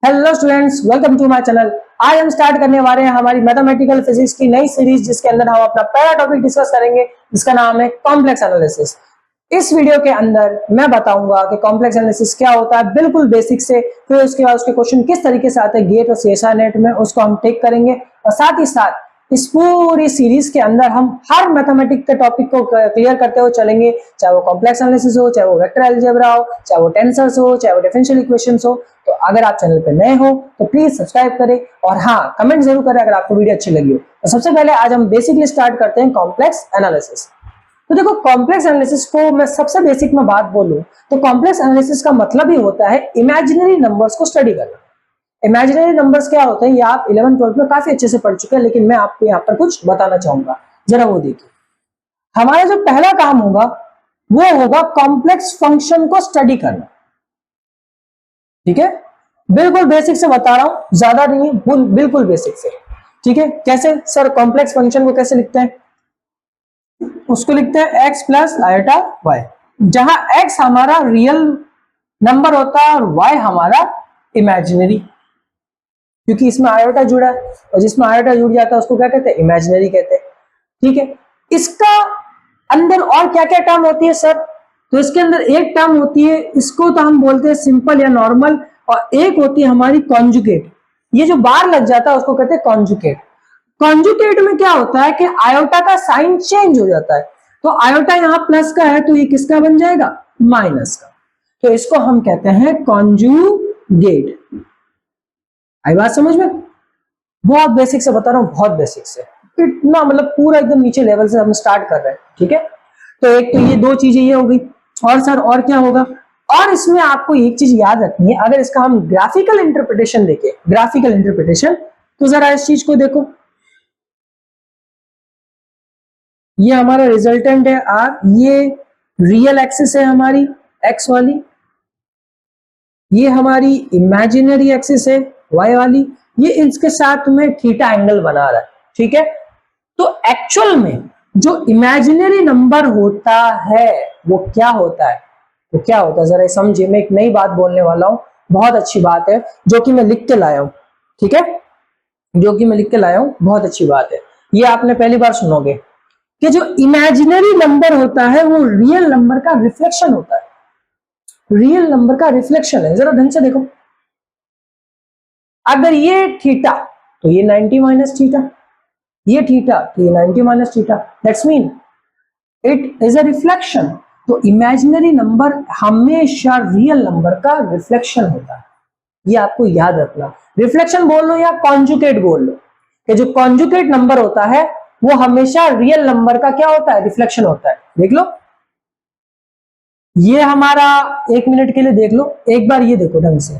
Hello students, welcome to my channel. आज हम start करने वाले हैं हमारी मैथमेटिकल फिजिक्स की नई सीरीज, जिसके अंदर हम अपना पहला टॉपिक डिस्कस करेंगे, जिसका नाम है कॉम्प्लेक्स एनालिसिस। इस वीडियो के अंदर मैं बताऊंगा कि कॉम्प्लेक्स एनालिसिस क्या होता है, बिल्कुल बेसिक से। फिर उसके बाद उसके क्वेश्चन किस तरीके से आते हैं गेट और सीएसआर नेट में, उसको हम टेक करेंगे। और साथ ही साथ इस पूरी सीरीज के अंदर हम हर मैथमेटिक्स के टॉपिक को क्लियर करते हुए चलेंगे, चाहे वो कॉम्प्लेक्स एनालिसिस हो, चाहे वो वेक्टर अलजेब्रा हो, चाहे वो टेंसर्स हो, चाहे वो डिफरेंशियल इक्वेशंस हो। तो अगर आप चैनल पे नए हो तो प्लीज सब्सक्राइब करें और हाँ, कमेंट जरूर करें अगर आपको वीडियो अच्छी लगी हो। तो सबसे पहले आज हम बेसिकली स्टार्ट करते हैं कॉम्प्लेक्स एनालिसिस। तो देखो, कॉम्प्लेक्स एनालिसिस को मैं सबसे बेसिक में बात बोलूं तो कॉम्प्लेक्स एनालिसिस का मतलब ही होता है इमेजिनरी नंबर्स को स्टडी करना। इमेजिनरी नंबर्स क्या होते हैं ये आप 11 12 में काफी अच्छे से पढ़ चुके हैं, लेकिन मैं आपको यहाँ पर कुछ बताना चाहूंगा, जरा वो देखिए। हमारा जो पहला काम होगा वो होगा कॉम्प्लेक्स फंक्शन को स्टडी करना। ठीक है, बिल्कुल बेसिक से बता रहा हूं, ज्यादा नहीं है, बिल्कुल बेसिक से। ठीक है, कैसे सर कॉम्प्लेक्स फंक्शन को कैसे लिखते हैं? उसको लिखते हैं x प्लस आयोटा वाई, जहां x हमारा रियल नंबर होता है और y हमारा इमेजिनरी, क्योंकि इसमें आयोटा जुड़ा है, और जिसमें आयोटा जुड़ जाता है उसको क्या कहते हैं? इमेजिनरी कहते हैं। ठीक है, इसका अंदर और क्या क्या टर्म होती है सर? तो इसके अंदर एक टर्म होती है, इसको तो हम बोलते हैं सिंपल या नॉर्मल, और एक होती है हमारी कॉन्जुगेट। ये जो बार लग जाता है उसको कहते हैं कॉन्जुगेट। कॉन्जुगेट में क्या होता है कि आयोटा का साइन चेंज हो जाता है। तो आयोटा यहां प्लस का है तो ये किसका बन जाएगा? माइनस का। तो इसको हम कहते हैं कॉन्जुगेट। आई बात समझ में? बहुत बेसिक से बता रहा हूं, बहुत बेसिक से, इतना मतलब पूरा एकदम नीचे लेवल से हम स्टार्ट कर रहे हैं। ठीक है, तो एक तो ये दो चीजें ये हो गई। और सर और क्या होगा? और इसमें आपको एक चीज याद रखनी है, अगर इसका हम ग्राफिकल इंटरप्रिटेशन देखें, ग्राफिकल इंटरप्रिटेशन, तो जरा इस चीज को देखो। ये हमारा रिजल्टेंट है आर, ये रियल एक्सिस है हमारी एक्स वाली, ये हमारी इमेजिनरी एक्सिस है वाई वाली, ये इसके साथ में थीटा एंगल बना रहा है। ठीक है, तो एक्चुअल में जो इमेजिनरी नंबर होता है वो क्या होता है? वो क्या होता है जरा समझिए। मैं एक नई बात बोलने वाला हूं, बहुत अच्छी बात है, जो कि मैं लिख के लाया हूं। ठीक है, जो कि मैं लिख के लाया हूं, बहुत अच्छी बात है। ये आपने पहली बार सुनोगे कि जो इमेजिनरी नंबर होता है वो रियल नंबर का रिफ्लेक्शन होता है। रियल नंबर का रिफ्लेक्शन है, जरा ढंग से देखो। अगर ये थीटा तो ये 90 माइनस थीटा, ये थीटा तो ये 90 minus theta, that's mean it is a reflection. तो इमेजिनरी नंबर हमेशा रियल नंबर का रिफ्लेक्शन होता है, ये आपको याद रखना। रिफ्लेक्शन बोल लो या कॉन्जुगेट बोल लो, कि जो कॉन्जुगेट नंबर होता है वो हमेशा रियल नंबर का क्या होता है? रिफ्लेक्शन होता है। देख लो, ये हमारा, एक मिनट के लिए देख लो एक बार, ये देखो ढंग से,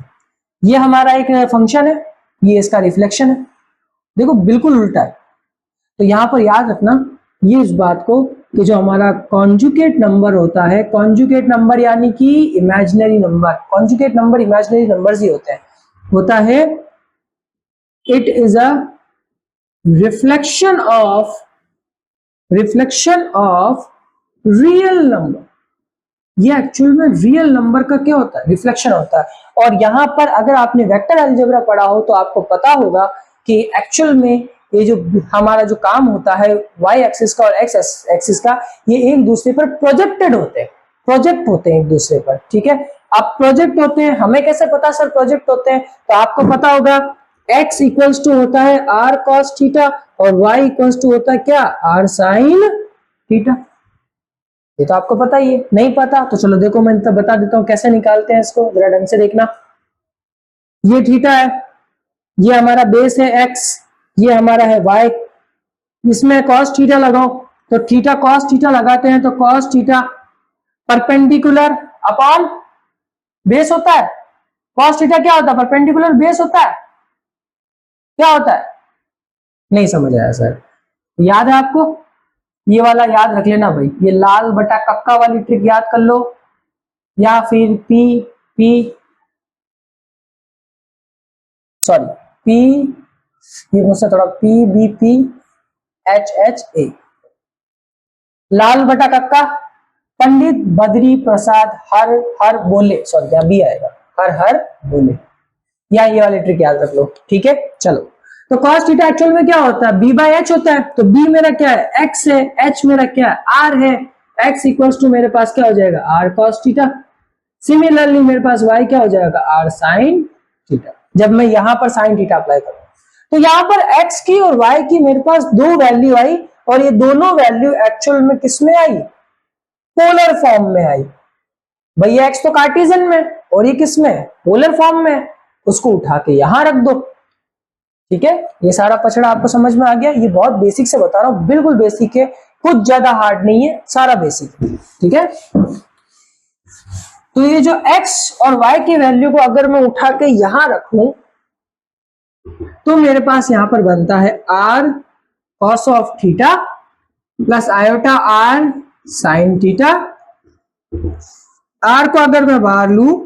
ये हमारा एक फंक्शन है, ये इसका रिफ्लेक्शन है। देखो बिल्कुल उल्टा है। तो यहां पर याद रखना ये इस बात को कि जो हमारा कॉन्जुगेट नंबर होता है, कॉन्जुगेट नंबर यानी कि imaginary number, conjugate number imaginary numbers ही होते हैं, होता है it is a reflection of real number. ये एक्चुअल में रियल नंबर का क्या होता है? रिफ्लेक्शन होता है। और यहां पर अगर आपने वेक्टर अलजेब्रा पढ़ा हो तो आपको पता होगा कि एक्चुअल में ये जो हमारा जो काम होता है वाई एक्सिस का और एक्स एक्सिस का, ये एक दूसरे पर प्रोजेक्टेड होते हैं, प्रोजेक्ट होते हैं एक दूसरे पर। ठीक है, अब प्रोजेक्ट होते हैं, हमें कैसे पता सर प्रोजेक्ट होते हैं? तो आपको पता होगा x इक्वल्स टू होता है r cos थीटा और y इक्वल्स टू होता है क्या? r sin theta. ये तो आपको पता ही है। नहीं पता तो चलो देखो, मैं तो बता देता हूं कैसे निकालते हैं इसको, जरा ढंग से देखना। ये थीटा है, ये हमारा बेस है x, ये हमारा है y, इसमें cos थीटा लगाओ, तो थीटा cos थीटा लगाते हैं तो cos theta perpendicular upon base होता है। cos थीटा क्या होता है? परपेंडिकुलर बेस होता है। क्या होता है? नहीं समझ आया सर? याद है आपको? ये वाला याद रख लेना भाई, ये लाल बटा कक्का वाली ट्रिक याद कर लो, या फिर पी पी सॉरी पी, ये मुझसे थोड़ा P B P H H A, लाल बटा कक्का पंडित बद्री प्रसाद हर हर बोले, सॉरी क्या बी आएगा, हर हर बोले। या ये वाली ट्रिक याद रख लो, ठीक है। चलो, तो cos थीटा एक्चुअल में क्या होता है, b बाय h होता है, तो b मेरा क्या है, x है, h मेरा क्या है, r है, x इक्वल्स टू मेरे पास क्या हो जाएगा, r cos थीटा। सिमिलरली मेरे पास y क्या हो जाएगा, r sin थीटा। जब मैं यहां पर sin थीटा अप्लाई करूं तो यहां पर x की और y की मेरे पास दो वैल्यू आई, और ये दोनों वैल्यू एक्चुअल में किस में आई, पोलर फॉर्म में आई। भैया x तो कार्टेशियन में और ये किस में, पोलर फॉर्म में, उसको उठा के यहां रख दो, ठीक है। ये सारा पचड़ा आपको समझ में आ गया। ये बहुत बेसिक से बता रहा हूं, बिल्कुल बेसिक है, कुछ ज्यादा हार्ड नहीं है, सारा बेसिक है, ठीक है। तो ये जो x और y की वैल्यू को अगर मैं उठा के यहां रखूं तो मेरे पास यहां पर बनता है r cos of theta plus iota r sin theta. r को अगर मैं बाहर लूं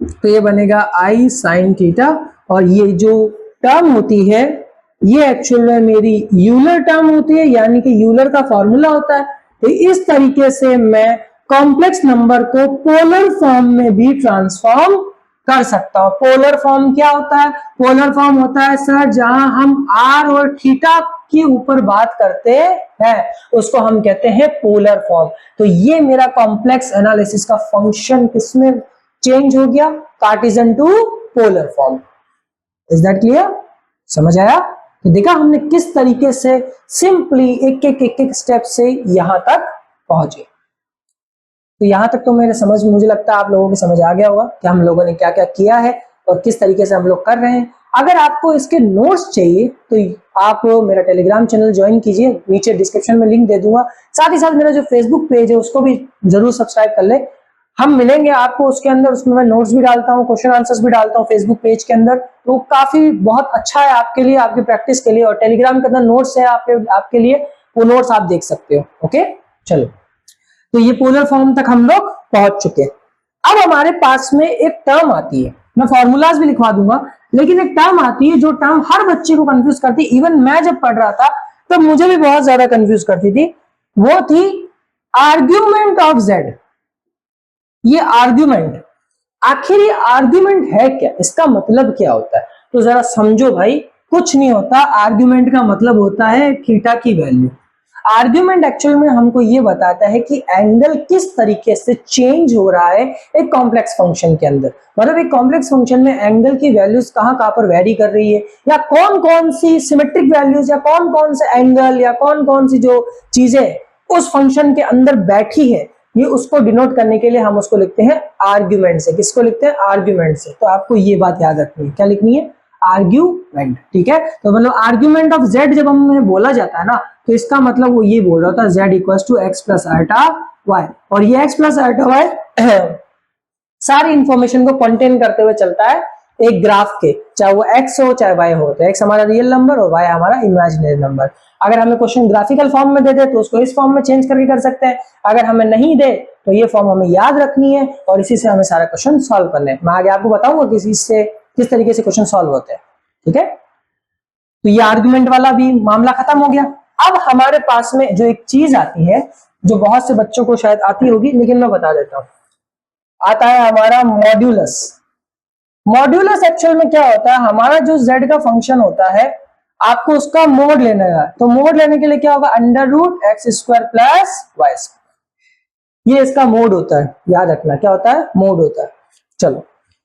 तो ये बनेगा i sin थीटा, और ये जो टर्म होती है ये एक्चुअल में मेरी यूलर टर्म होती है, यानी कि यूलर का फॉर्मूला होता है। तो इस तरीके से मैं कॉम्प्लेक्स नंबर को पोलर फॉर्म में भी ट्रांसफॉर्म कर सकता हूं। पोलर फॉर्म क्या होता है, पोलर फॉर्म होता है सर जहां हम r और थीटा के ऊपर बात करते हैं उसको हम कहते हैं पोलर फॉर्म। तो ये मेरा कॉम्प्लेक्स एनालिसिस का फंक्शन किसमें चेंज हो गया, cartesian to polar form. Is that clear, समझ आया। तो देखा हमने किस तरीके से सिंपली एक एक स्टेप से यहां तक पहुंचे। तो यहां तक तो मेरे समझ, मुझे लगता है आप लोगों की समझ आ गया होगा कि हम लोगों ने क्या क्या किया है और किस तरीके से हम लोग कर रहे हैं। अगर आपको इसके नोट्स चाहिए तो आप मेरा टेलीग्राम चैनल ज्वाइन कीजिए, नीचे डिस्क्रिप्शन में लिंक दे दूंगा। साथ ही साथ मेरा जो फेसबुक पेज है उसको भी जरूर सब्सक्राइब कर ले। हम मिलेंगे आपको उसके अंदर, उसमें मैं नोट्स भी डालता हूँ, क्वेश्चन आंसर्स भी डालता हूँ फेसबुक पेज के अंदर। तो काफी बहुत अच्छा है आपके लिए, आपकी प्रैक्टिस के लिए। और टेलीग्राम के अंदर नोट्स है आपके लिए, वो नोट्स आप देख सकते हो। ओके, चलो, तो ये पोलर फॉर्म तक हम लोग पहुंच चुके। अब हमारे पास में एक टर्म आती है, मैं फॉर्मूलाज भी लिखवा दूंगा, लेकिन एक टर्म आती है जो टर्म हर बच्चे को कंफ्यूज करती है। इवन मैं जब पढ़ रहा था तब तो मुझे भी बहुत ज्यादा कंफ्यूज करती थी, वो थी आर्ग्यूमेंट ऑफ जेड। ये आर्ग्यूमेंट, आखिर ये आर्ग्यूमेंट है क्या, इसका मतलब क्या होता है, तो जरा समझो भाई। कुछ नहीं होता, आर्ग्यूमेंट का मतलब होता है थीटा की वैल्यू। आर्ग्यूमेंट एक्चुअल में हमको ये बताता है कि एंगल किस तरीके से चेंज हो रहा है एक कॉम्प्लेक्स फंक्शन के अंदर। मतलब एक कॉम्प्लेक्स फंक्शन में एंगल की वैल्यूज कहां कहां पर वेरी कर रही है, या कौन कौन सी सिमेट्रिक वैल्यूज, या कौन कौन से एंगल, या कौन कौन सी जो चीजें उस फंक्शन के अंदर बैठी है, ये उसको डिनोट करने के लिए हम उसको लिखते हैं आर्ग्यूमेंट से। किसको लिखते हैं, आर्ग्यूमेंट से। तो आपको ये बात याद रखनी है, क्या लिखनी है, आर्ग्यूमेंट, ठीक है। तो मतलब आर्ग्यूमेंट ऑफ जेड जब हमें बोला जाता है ना, तो इसका मतलब वो ये बोल रहा था z equals to x plus iota y. और ये एक्स प्लस आल्टा वाई सारी इंफॉर्मेशन को कंटेन करते हुए चलता है एक ग्राफ के, चाहे वो x हो चाहे y हो। तो x हमारा रियल नंबर और y हमारा इमेजिनरी नंबर। अगर हमें क्वेश्चन ग्राफिकल फॉर्म में दे दे तो उसको इस फॉर्म में चेंज करके कर सकते हैं, अगर हमें नहीं दे तो ये फॉर्म हमें याद रखनी है और इसी से हमें सारा क्वेश्चन सॉल्व करना है। मैं आगे आपको बताऊंगा किस तरीके से क्वेश्चन सॉल्व होते हैं, ठीक है। तो ये आर्गुमेंट वाला भी मामला खत्म हो गया। अब हमारे पास में जो एक चीज आती है जो बहुत से बच्चों को शायद आती होगी, लेकिन मैं बता देता हूं, आता है हमारा मॉड्यूलस। मॉड्यूलस एक्चुअल में क्या होता है, हमारा जो z का फंक्शन होता है आपको उसका मोड लेना है। तो मोड लेने के लिए क्या होगा, under root x square plus Y square, ये इसका मोड होता है। याद रखना क्या होता है, मोड होता है। चलो,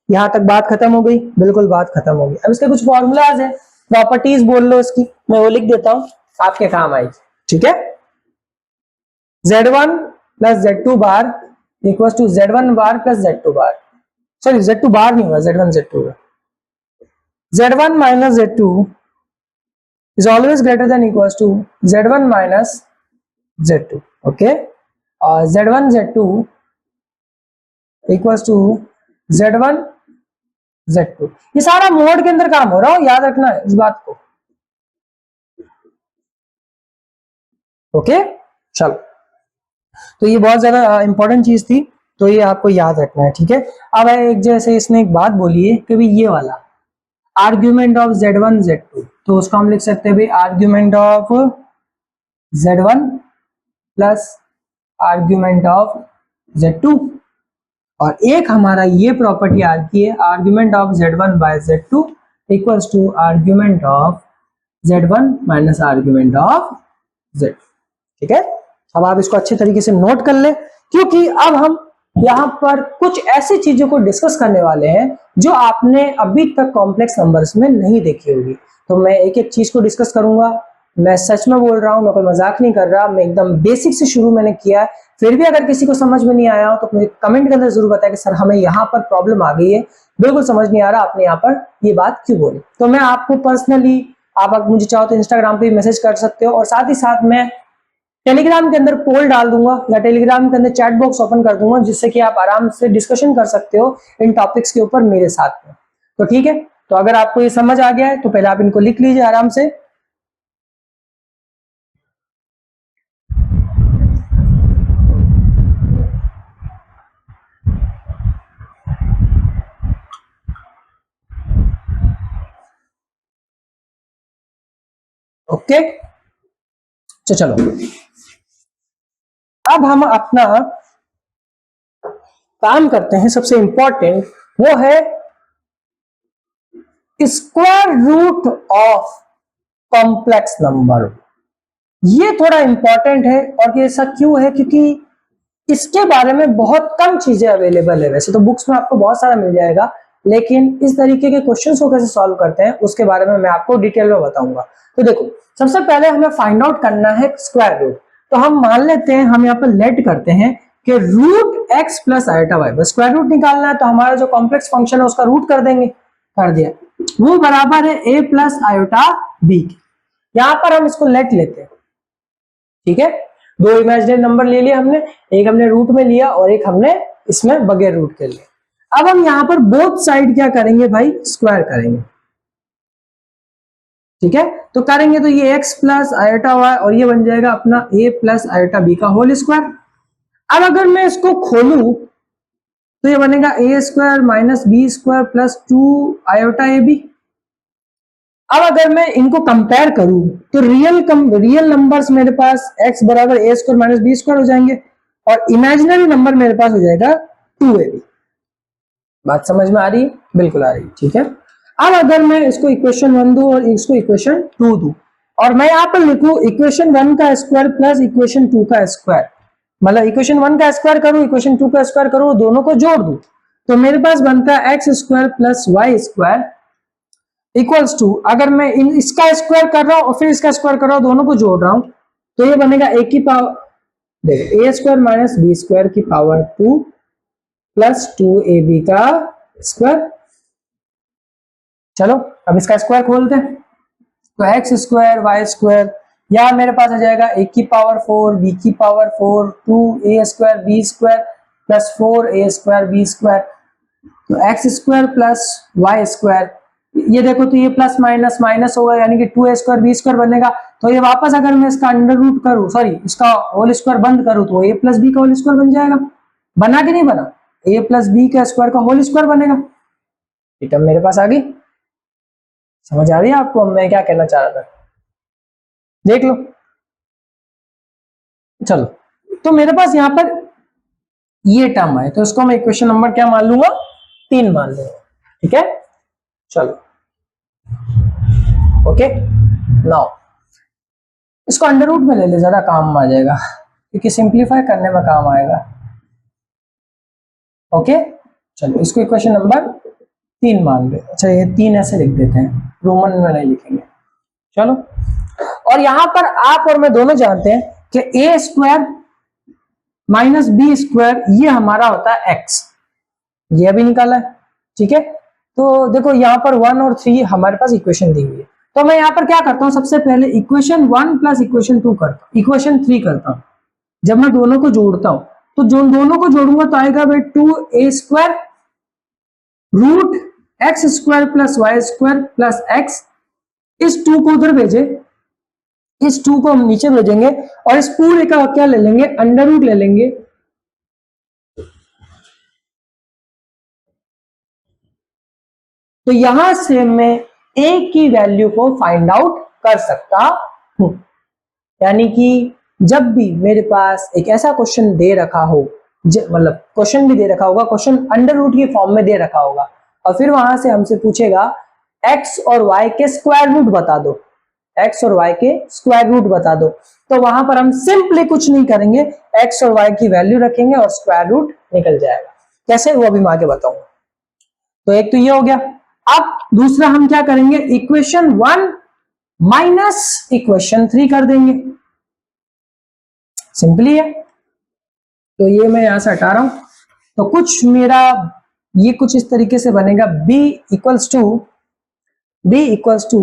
यहां तक बात खत्म हो गई, बिल्कुल बात खत्म हो गई। अब इसके कुछ फॉर्मूलाज है, प्रॉपर्टीज बोल लो इसकी, मैं वो लिख देता हूं, आपके काम आएगी, ठीक है। z1 plus z2 bar equal to z1 bar plus z2 bar, sorry z2 bar नहीं होगा, z1 z2 होगा। z1 minus z2 is always greater than equals to z1 minus z2, okay, और z1 z2 equals to z1 z2। ये सारा mode के अंदर काम हो रहा हो, याद रखना है इस बात को, ओके। चलो, तो ये बहुत ज्यादा इंपॉर्टेंट चीज थी, तो ये आपको याद रखना है, ठीक है। अब एक जैसे इसने एक बात बोली है कि भाई ये वाला आर्ग्यूमेंट ऑफ z1 z2, तो उसको हम लिख सकते हैं भाई argument of z1 plus argument of z2। और एक हमारा ये प्रॉपर्टी आ रही है argument of z1 by z2 equals to argument of z1 minus argument of z। ठीक है, अब आप इसको अच्छे तरीके से नोट कर ले, क्योंकि अब हम यहाँ पर कुछ ऐसी चीजों को डिस्कस करने वाले हैं जो आपने अभी तक कॉम्प्लेक्स नंबर्स में नहीं देखी होगी। तो मैं एक एक चीज को डिस्कस करूंगा। मैं सच में बोल रहा हूं, मैं कोई मजाक नहीं कर रहा, मैं एकदम बेसिक से शुरू मैंने किया है। फिर भी अगर किसी को समझ में नहीं आया हो तो मुझे कमेंट के अंदर जरूर बताएं कि सर हमें यहाँ पर प्रॉब्लम आ गई है, बिल्कुल समझ नहीं आ रहा, आपने यहाँ पर ये बात क्यों बोली। तो मैं आपको पर्सनली, आप मुझे चाहो तो इंस्टाग्राम पे मैसेज कर सकते हो, और साथ ही साथ मैं टेलीग्राम के अंदर पोल डाल दूंगा या टेलीग्राम के अंदर चैट बॉक्स ओपन कर दूंगा, जिससे कि आप आराम से डिस्कशन कर सकते हो इन टॉपिक्स के ऊपर मेरे साथ में। तो ठीक है, तो अगर आपको ये समझ आ गया है तो पहले आप इनको लिख लीजिए आराम से। ओके, तो चलो अब हम अपना काम करते हैं। सबसे इंपॉर्टेंट वो है square root of complex number. ये थोड़ा इंपॉर्टेंट है, और ये ऐसा क्यों है, क्योंकि इसके बारे में बहुत कम चीजें अवेलेबल है। वैसे तो बुक्स में आपको बहुत सारा मिल जाएगा, लेकिन इस तरीके के क्वेश्चंस को कैसे सॉल्व करते हैं उसके बारे में मैं आपको डिटेल में बताऊंगा। तो देखो, सबसे पहले हमें फाइंड आउट करना है स्क्वायर रूट। तो हम मान लेते हैं, हम यहाँ पर लेट करते हैं कि root x plus iota y, बस स्क्वायर रूट निकालना है, तो हमारा जो कॉम्प्लेक्स फंक्शन है उसका रूट कर देंगे। कर दिया, वो बराबर है ए प्लस आयोटा बी के। यहां पर हम इसको लेट लेते हैं। ठीक है, दो इमेजिनरी नंबर ले लिया हमने, एक हमने रूट में लिया और एक हमने इसमें बगैर रूट के लिया। अब हम यहां पर बोथ साइड क्या करेंगे भाई, स्क्वायर करेंगे। ठीक है, तो करेंगे तो ये x प्लस आयोटा वाई और ये बन जाएगा अपना a प्लस आयोटा बी का होल स्क्वायर। अब अगर मैं इसको खोलूं तो ये बनेगा A square minus B square plus 2 iota A B. अब अगर मैं इनको कंपेयर करूं तो रियल नंबर्स मेरे पास x बराबर ए स्क्वायर माइनस बी स्क्वायर हो जाएंगे, और इमेजिनरी नंबर मेरे पास हो जाएगा 2ab। बात समझ में आ रही है? बिल्कुल आ रही है। ठीक है, अब अगर मैं इसको इक्वेशन 1 दूं और इसको इक्वेशन 2 दूं, और मैं यहां पर लिखूं इक्वेशन 1 का स्क्वायर प्लस इक्वेशन 2 का स्क्वायर, मतलब इक्वेशन 1 का स्क्वायर करूं, इक्वेशन 2 का स्क्वायर करूं, दोनों को जोड़ दूं, तो मेरे पास बनता है x square plus Y square equals to, अगर मैं इसका स्क्वायर कर रहा हूं और फिर इसका स्क्वायर कर रहा हूं, दोनों को जोड़ रहा हूं, तो ये बनेगा ए की पावर, देखो ए स्क्वायर माइनस बी स्क्वायर की पावर 2 प्लस 2ab का स्क्वायर। चलो अब इसका स्क्वायर खोलते हैं, तो एक्स स्क्वायर वाई स्क्वायर, या मेरे पास आ जाएगा ए की पावर 4 बी की power 4 2a square B square plus 4a square B square, तो X square plus Y square, ये देखो तो ये प्लस माइनस माइनस होगा, यानी कि 2a स्क्वायर बी स्क्वायर बनेगा। तो ये वापस अगर मैं इसका अंडर रूट करूं, सॉरी इसका होल स्क्वायर बंद करूं, तो a प्लस बी का होल स्क्वायर बन जाएगा। बना कि नहीं बना, a प्लस बी का स्क्वायर का होल स्क्वायर बनेगा। ये टर्म मेरे पास आ गई, समझ आ रही है आपको मैं क्या कहना चाह रहा था, देख लो। चलो, तो मेरे पास यहां पर ये टर्म है, तो इसको मैं इक्वेशन नंबर क्या मान लूंगा, 3 मान लूंगा। ठीक है, चलो ओके, नाउ इसको अंडर रूट में ले ले, ज्यादा काम आ जाएगा, क्योंकि सिंप्लीफाई करने में काम आएगा। ओके, चलो इसको इक्वेशन नंबर 3 मान लो। अच्छा, ये 3 ऐसे लिख देते हैं, रोमन में नहीं लिखेंगे। चलो, और यहां पर आप और मैं दोनों जानते हैं कि ए स्क्वायर माइनस बी स्क्वायर ये हमारा होता है एक्स, ये अभी निकाला है। ठीक है, तो देखो यहाँ पर 1 और 3 हमारे पास इक्वेशन दी हुई है, तो मैं यहाँ पर क्या करता हूँ, सबसे पहले इक्वेशन 1 प्लस इक्वेशन 2 करता हूँ, इक्वेशन 3 करता हूँ। जब मैं दोनों को जोड़ता हूँ तो जो दोनों को जोड़ूंगा तो आएगा भाई 2a square root x square plus Y square plus x. इस 2 को उधर भेजे, इस 2 को हम नीचे भेजेंगे, और इस पूरे का क्या ले लेंगे, अंडर रूट ले लेंगे। तो यहां से मैं a की वैल्यू को फाइंड आउट कर सकता हूं, यानी कि जब भी मेरे पास एक ऐसा क्वेश्चन दे रखा हो मतलब क्वेश्चन भी दे रखा होगा, क्वेश्चन अंडर रूट के फॉर्म में दे रखा होगा, और फिर वहां से हमसे पूछेगा x और y के स्क्वायर रूट बता दो, x और y के स्क्वायर रूट बता दो। तो वहां पर हम सिंपली कुछ नहीं करेंगे, x और y की वैल्यू रखेंगे और स्क्वायर रूट निकल जाएगा। कैसे, वो अभी मैं आगे बताऊंगा। तो एक तो ये हो गया। अब दूसरा हम क्या करेंगे, इक्वेशन 1 माइनस इक्वेशन 3 कर देंगे, सिंपली है। तो ये मैं यहां से हटा रहा हूं, तो कुछ मेरा ये कुछ इस तरीके से बनेगा, b equals to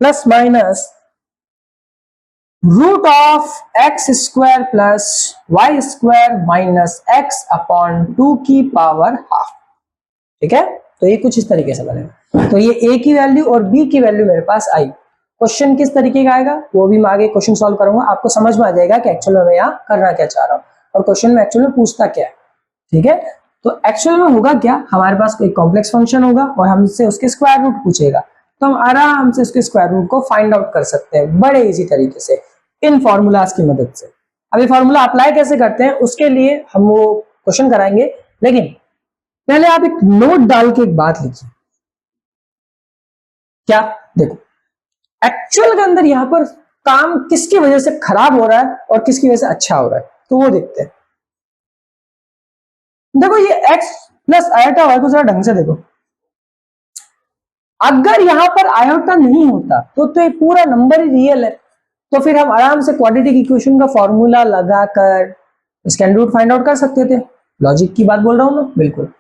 plus minus root of x square plus Y square minus x upon 2 की पावर हाफ। ठीक है, तो ये कुछ इस तरीके से बनेगा। तो ये a की वैल्यू और b की वैल्यू मेरे पास आई। क्वेश्चन किस तरीके का आएगा वो भी मैं आगे क्वेश्चन सॉल्व करूंगा, आपको समझ में आ जाएगा कि एक्चुअल में मैं यहाँ करना क्या चाह रहा हूँ और क्वेश्चन में एक्चुअल में पूछता क्या है। ठीक है, तो एक्चुअल में होगा क्या, हमारे पास कोई कॉम्प्लेक्स फंक्शन होगा और हमसे उसके स्क्वायर रूट पूछेगा, तो हम आराम से उसके स्क्वायर रूट को फाइंड आउट कर सकते हैं बड़े इजी तरीके से इन फॉर्मूलाज की मदद से। अभी फॉर्मूला अप्लाई कैसे करते हैं उसके लिए हम वो क्वेश्चन कराएंगे, लेकिन पहले आप एक नोट डाल के एक बात लिखिए। क्या, देखो एक्चुअल के अंदर यहां पर काम किसकी वजह से खराब हो रहा है और किसकी वजह से अच्छा हो रहा है, तो वो देखते हैं। देखो ये x प्लस आयोटा वाई को जरा ढंग से देखो, अगर यहां पर आयोटा नहीं होता तो ये पूरा नंबर ही रियल है, तो फिर हम आराम से क्वाड्रेटिक इक्वेशन का फॉर्मूला लगाकर इसका रूट फाइंड आउट कर सकते थे। लॉजिक की बात बोल रहा हूं ना, बिल्कुल।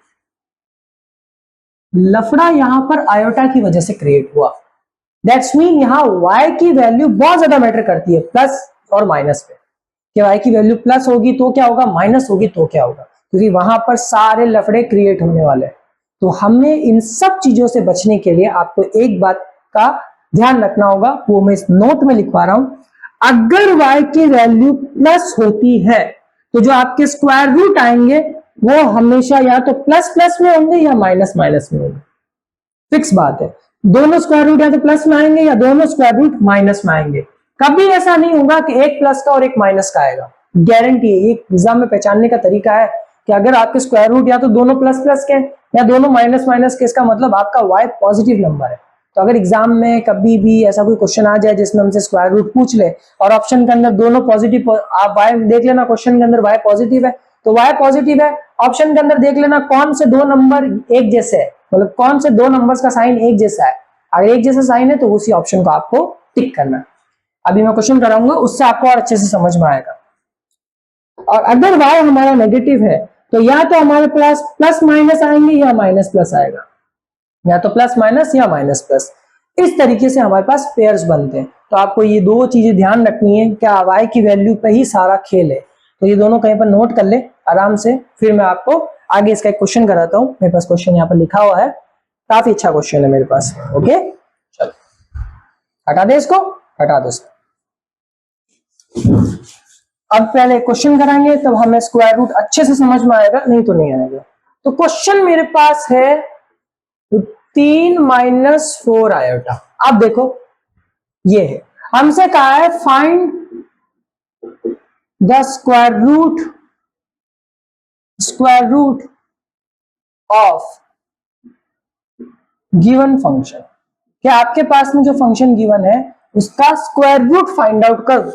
लफड़ा यहां पर आयोटा की वजह से क्रिएट हुआ, दैट्स मीन यहां y की वैल्यू बहुत ज्यादा मैटर करती है प्लस और माइनस पे, कि y की वैल्यू प्लस होगी तो क्या होगा, माइनस होगी तो क्या होगा, क्योंकि वहां पर सारे लफड़े क्रिएट होने वाले हैं। तो हमें इन सब चीजों से बचने के लिए आपको एक बात का ध्यान रखना होगा, वो मैं इस नोट में लिखवा रहा हूं। अगर y की वैल्यू प्लस होती है तो जो आपके स्क्वायर रूट आएंगे वो हमेशा या तो प्लस प्लस में होंगे या माइनस माइनस में होंगे, फिक्स बात है। दोनों स्क्वायर रूट या तो प्लस में आएंगे या दोनों स्क्वायर रूट माइनस में आएंगे, कभी ऐसा नहीं होगा कि एक प्लस का और एक माइनस का आएगा, गारंटी है। एक एग्जाम में पहचानने का तरीका है कि अगर आपके स्क्वायर रूट या तो दोनों प्लस प्लस के या दोनों माइनस माइनस के, इसका मतलब आपका y पॉजिटिव नंबर है। तो अगर एग्जाम में कभी भी ऐसा कोई क्वेश्चन आ जाए जिसमें हमसे स्क्वायर रूट पूछ ले और ऑप्शन के अंदर दोनों पॉजिटिव, आप y देख लेना क्वेश्चन के अंदर y पॉजिटिव है तो y पॉजिटिव है, ऑप्शन के अंदर देख लेना कौन से दो नंबर एक जैसे है, मतलब कौन से दो नंबर्स का साइन एक जैसा है, अगर एक जैसा साइन है तो उसी ऑप्शन को आपको टिक करना है। अभी मैं क्वेश्चन कराऊंगा उससे आपको और अच्छे से समझ में आएगा। और अगर y हमारा नेगेटिव है तो या तो हमारे पास प्लस माइनस आएंगे या माइनस प्लस आएगा, या तो प्लस माइनस या माइनस प्लस, इस तरीके से हमारे पास पेयर्स बनते हैं। तो आपको ये दो चीजें ध्यान रखनी है, क्या y की वैल्यू पे ही सारा खेल है, तो ये दोनों कहीं पर नोट कर ले आराम से, फिर मैं आपको आगे इसका एक क्वेश्चन कराता हूं। मेरे पास क्वेश्चन यहाँ पर लिखा हुआ है, काफी अच्छा क्वेश्चन है मेरे पास। ओके चलो हटा दे इसको, हटा दो इसको। अब पहले क्वेश्चन कराएंगे तब हमें स्क्वायर रूट अच्छे से समझ में आएगा, नहीं तो नहीं आएगा। तो क्वेश्चन मेरे पास है 3 माइनस 4 आयोटा। अब देखो ये है, हमसे कहा है find the square root of given function. क्या आपके पास में जो फंक्शन गिवन है उसका स्क्वायर रूट फाइंड आउट कर दो,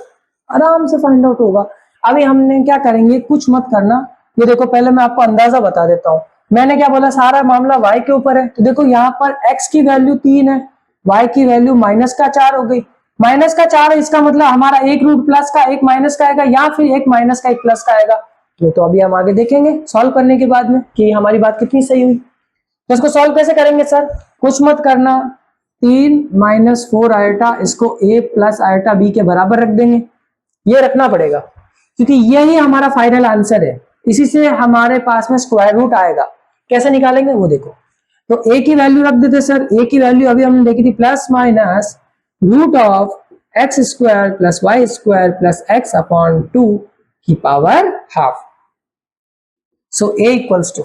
आराम से फाइंड आउट होगा। अभी हमने क्या करेंगे, कुछ मत करना, ये देखो पहले मैं आपको अंदाजा बता देता हूं। मैंने क्या बोला, सारा मामला y के ऊपर है, तो देखो यहाँ पर x की वैल्यू 3 है, y की वैल्यू माइनस का 4 हो गई। माइनस का 4 है, इसका मतलब हमारा एक रूट प्लस का एक माइनस का आएगा या फिर एक माइनस का एक प्लस का आएगा। तो अभी हम आगे देखेंगे सॉल्व करने के बाद में कि हमारी बात कितनी सही हुई। तो इसको सॉल्व कैसे करेंगे सर, कुछ मत करना, 3 माइनस 4 आयोटा इसको a प्लस आयोटा b के बराबर रख देंगे। ये रखना पड़ेगा क्योंकि यही हमारा फाइनल आंसर है, इसी से हमारे पास में स्क्वायर रूट आएगा। कैसे निकालेंगे वो देखो, तो a की वैल्यू रख देते सर, a की वैल्यू अभी हमने देखी थी plus minus root of x square plus Y square plus x upon 2 की power half. So a equals to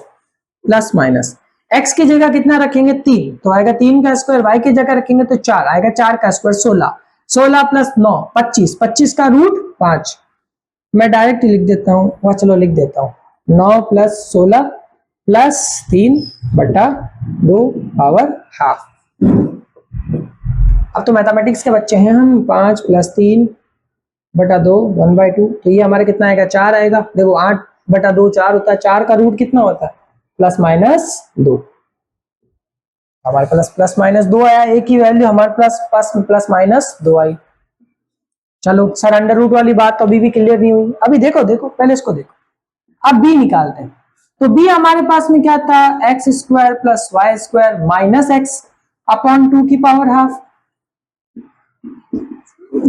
plus minus x की जगह कितना रखेंगे 3, तो आएगा 3 का स्क्वायर, y की जगह रखेंगे तो 4 आएगा, 4 का स्क्वायर 16, 16 प्लस 9 25, 25 का रूट 5। मैं डायरेक्ट लिख देता हूं, वहां चलो लिख देता हूं 9 प्लस 16 प्लस 3 बटा 2 पावर हाफ। अब तो मैथमेटिक्स के बच्चे हैं हम। 5 प्लस 3 बटा 2 1/2, तो ये हमारे कितना आएगा 4 आएगा। देखो 8 बटा 2 4 होता है, 4 का रूट कितना होता है प्लस माइनस 2। हमारे पास प्लस माइनस 2 आया, एक ही वैल्यू हमारे पास प्लस माइनस 2 आई। चलो सर अंडर रूट वाली बात तो अभी भी क्लियर नहीं हुई। अभी देखो पहले इसको देखो। अब बी निकालते हैं, तो बी हमारे पास में क्या था, x square plus Y square minus x upon 2 की पावर हाफ।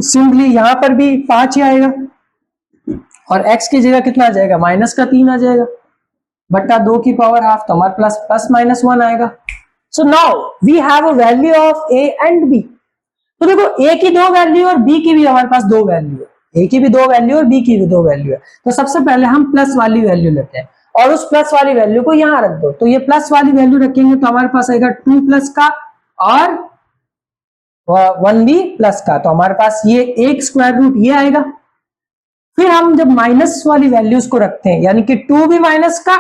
सिंपली यहां पर भी 5 ही आएगा और x की जगह कितना आ जाएगा, माइनस का 3 आ जाएगा बट्टा 2 की पावर हाफ, तो हमारे पास प्लस माइनस 1 आएगा। So now we have a value of a and b। तो देखो a की 2 वैल्यू और b की भी हमारे पास 2 वैल्यू है, a की भी 2 वैल्यू और b की भी 2 वैल्यू है। तो सबसे पहले हम प्लस वाली वैल्यू लेते हैं और उस प्लस वाली वैल्यू को यहां रख दो। तो ये प्लस वाली वैल्यू रखेंगे तो हमारे पास आएगा 2 प्लस का और 1 भी प्लस का, तो हमारे पास ये एक स्क्वायर रूट ये आएगा। फिर हम जब माइनस वाली वैल्यूज को रखते हैं, यानी कि 2 भी माइनस का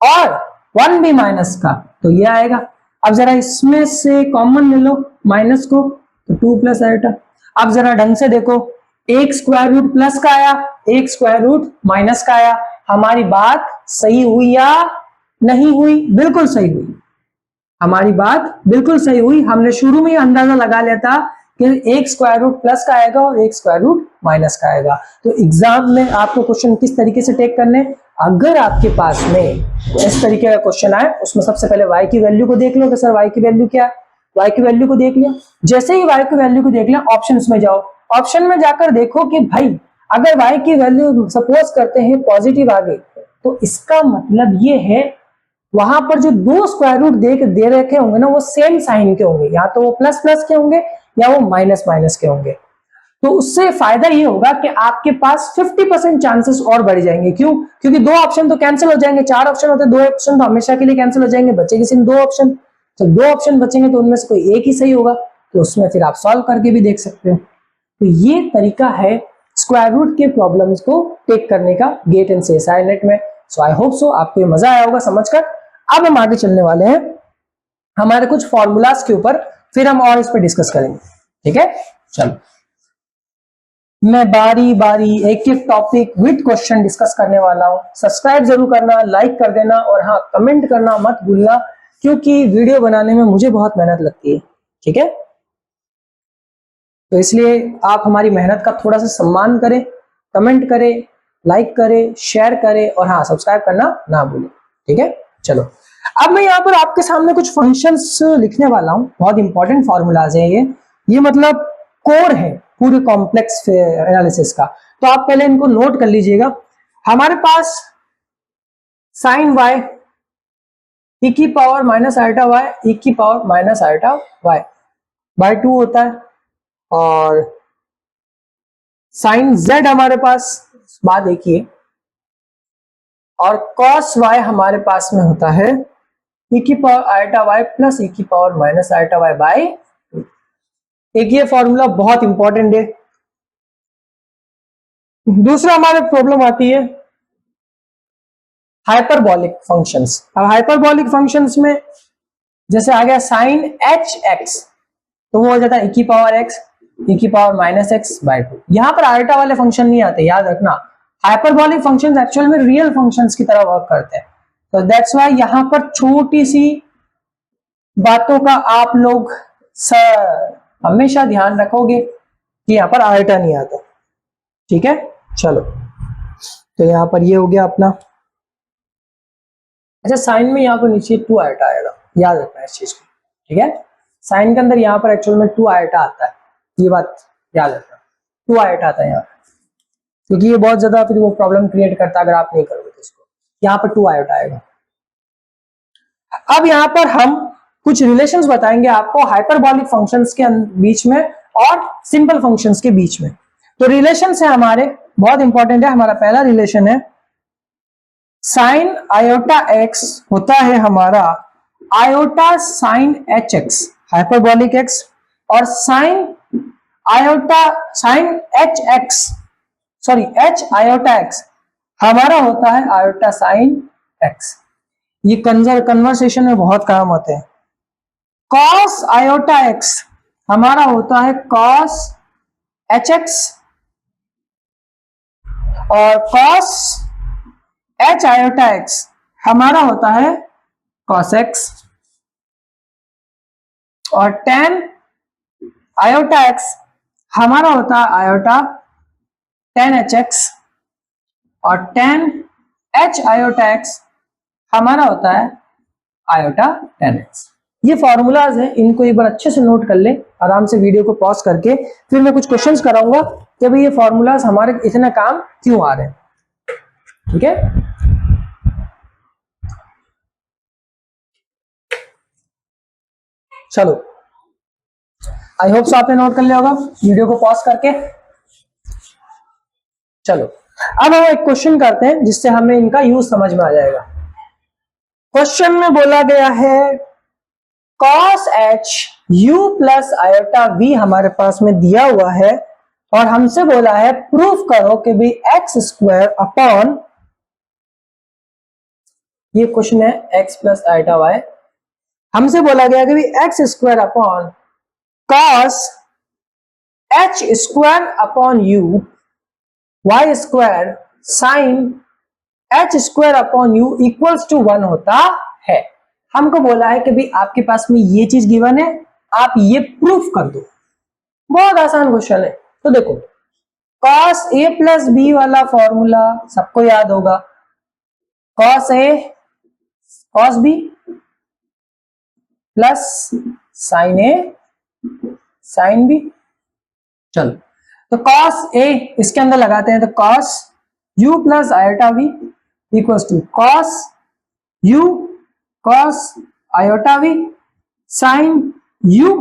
और 1 भी माइनस का, तो ये आएगा। अब जरा इसमें से कॉमन ले लो माइनस को, तो 2 प्लस आएगा। अब जरा ढंग से देखो, एक स्क्वायर रूट प्लस का आया, एक स्क्वायर रूट माइनस का आया। हमारी बात सही हुई या नहीं हुई? बिल्कुल सही हुई, हमारी बात बिल्कुल सही हुई। हमने शुरू में ही अंदाजा लगा लिया था कि एक स्क्वायर रूट प्लस का आएगा और एक स्क्वायर रूट माइनस का आएगा। तो एग्जाम में आपको क्वेश्चन किस तरीके से टेक करने, अगर आपके पास में इस तरीके का क्वेश्चन आए, उसमें सबसे पहले y की वैल्यू को देख लो कि सर y की वैल्यू क्या है। y की वैल्यू को देख लिया, जैसे ही y की वैल्यू को देख लिया ऑप्शंस में जाओ, ऑप्शन में जाकर देखो कि भाई अगर y की वैल्यू सपोज करते हैं पॉजिटिव आ गई, तो इसका मतलब ये है वहां पर जो 2 स्क्वायर रूट दे रखे होंगे ना, वो सेम साइन के होंगे, या तो वो प्लस प्लस के होंगे या वो माइनस माइनस के होंगे। तो उससे फायदा ये होगा कि आपके पास 50% चांसेस और बढ़ जाएंगे। क्यों? क्योंकि 2 ऑप्शन तो कैंसिल हो जाएंगे, 4 ऑप्शन होते हैं, 2 ऑप्शन तो हमेशा के लिए कैंसिल हो जाएंगे, बचेंगे सिर्फ 2 ऑप्शन। तो 2 ऑप्शन बचेंगे तो उनमें से कोई एक ही सही होगा, तो उसमें फिर आप सॉल्व करके भी देख सकते हो। तो ये तरीका है स्क्वायर रूट के प्रॉब्लम्स को टेक करने का गेट एंड सीएसआई नेट में। सो आई होप सो आपको ये मजा आया होगा समझकर। अब हम आगे चलने वाले हैं हमारे कुछ फॉर्मूलाज के ऊपर, फिर हम और इस पर डिस्कस करेंगे। ठीक है, चलो मैं बारी बारी एक एक टॉपिक विद क्वेश्चन डिस्कस करने वाला हूं। सब्सक्राइब जरूर करना, लाइक कर देना और हाँ कमेंट करना मत भूलना, क्योंकि वीडियो बनाने में मुझे बहुत मेहनत लगती है। ठीक है, तो इसलिए आप हमारी मेहनत का थोड़ा सा सम्मान करें, कमेंट करें, लाइक करें, शेयर करें और हाँ सब्सक्राइब करना ना भूलें। ठीक है, चलो अब मैं यहाँ पर आपके सामने कुछ फंक्शंस लिखने वाला हूँ। बहुत इंपॉर्टेंट फॉर्मूलाज है ये मतलब कोर है पूरे कॉम्प्लेक्स एनालिसिस का। तो आप पहले इनको नोट कर लीजिएगा। हमारे पास साइन वाई e की power minus iota y e की power minus iota y by 2 होता है, और साइन z हमारे पास बात एक ही है, और कॉस y हमारे पास में होता है e की power iota y plus e की power minus iota y by 2। एक ये फॉर्मूला बहुत इंपॉर्टेंट है। दूसरा हमारे प्रॉब्लम आती है हाइपरबॉलिक फंक्शंस। अब हाइपरबॉलिक फंक्शंस में जैसे आ गया साइन एच एक्स, तो वो हो जाता है e की पावर x e की पावर माइनस एक्स बाय 2। यहां पर आइटा वाले फंक्शन नहीं आते, याद रखना। हाइपरबॉलिक फंक्शंस एक्चुअल में रियल फंक्शंस की तरह वर्क करते हैं, तो दैट्स व्हाई यहां पर छोटी सी बातों का आप लोग हमेशा ध्यान रखोगे कि यहां पर आइटा नहीं आता। ठीक है, चलो तो यहां पर ये हो गया अपना। अच्छा साइन में यहां पर नीचे 2 आइटा आएगा, याद रखना इस चीज को। ठीक है, साइन के अंदर यहां पर एक्चुअल में 2 आइटा आता है, ये बात याद रखना। 2 आइटा आता है यहाँ पर, क्योंकि ये बहुत ज्यादा फिर वो प्रॉब्लम क्रिएट करता है अगर आप नहीं करोगे तो इसको। यहाँ पर 2 आइटा आएगा। अब यहाँ पर हम कुछ रिलेशंस बताएंगे आपको हाइपरबॉलिक फंक्शंस के बीच में और सिंपल फंक्शंस के बीच में। तो रिलेशंस है हमारे, बहुत इंपॉर्टेंट है। हमारा पहला रिलेशन है साइन आयोटा एक्स होता है हमारा iota sine H X hyperbolic X, और sine iota sine H X sorry H iota X हमारा होता है आयोटा साइन एक्स। ये कन्वर्सेशन में बहुत काम होते हैं। कॉस आयोटा एक्स हमारा होता है कॉस एच एक्स, और कॉस एच आयोटा एक्स हमारा होता है कॉस एक्स, और टेन आयोटा एक्स हमारा होता है आयोटा टेन एच एक्स, और टेन एच आयोटा एक्स हमारा होता है आयोटा टेन एक्स। ये फॉर्मूलाज हैं, इनको एक बार अच्छे से नोट कर ले, आराम से वीडियो को पॉज करके। फिर मैं कुछ क्वेश्चंस कराऊंगा कि भाई ये फॉर्मूलाज हमारे इतने काम क्यों आ रहे हैं। ठीक है, चलो आई होप सो आपने नोट कर लिया होगा वीडियो को पॉज करके। चलो अब हम एक क्वेश्चन करते हैं जिससे हमें इनका यूज समझ में आ जाएगा। क्वेश्चन में बोला गया है cos h u plus iota v हमारे पास में दिया हुआ है, और हमसे बोला है प्रूफ करो कि भी एक्स स्क्वायर अपॉन, ये क्वेश्चन है x प्लस आयोटा y, हमसे बोला गया कि भी x square upon cos h square upon u y square sine h square upon u equals to 1 होता है। हमको बोला है कि भाई आपके पास में ये चीज गिवन है, आप ये प्रूफ कर दो। बहुत आसान क्वेश्चन है। तो देखो cos a प्लस बी वाला फॉर्मूला सबको याद होगा, cos a cos b plus sine a sine b। चलो तो cos a इसके अंदर लगाते हैं, तो cos u plus iota v equals to cos u cos आयोटा v साइन u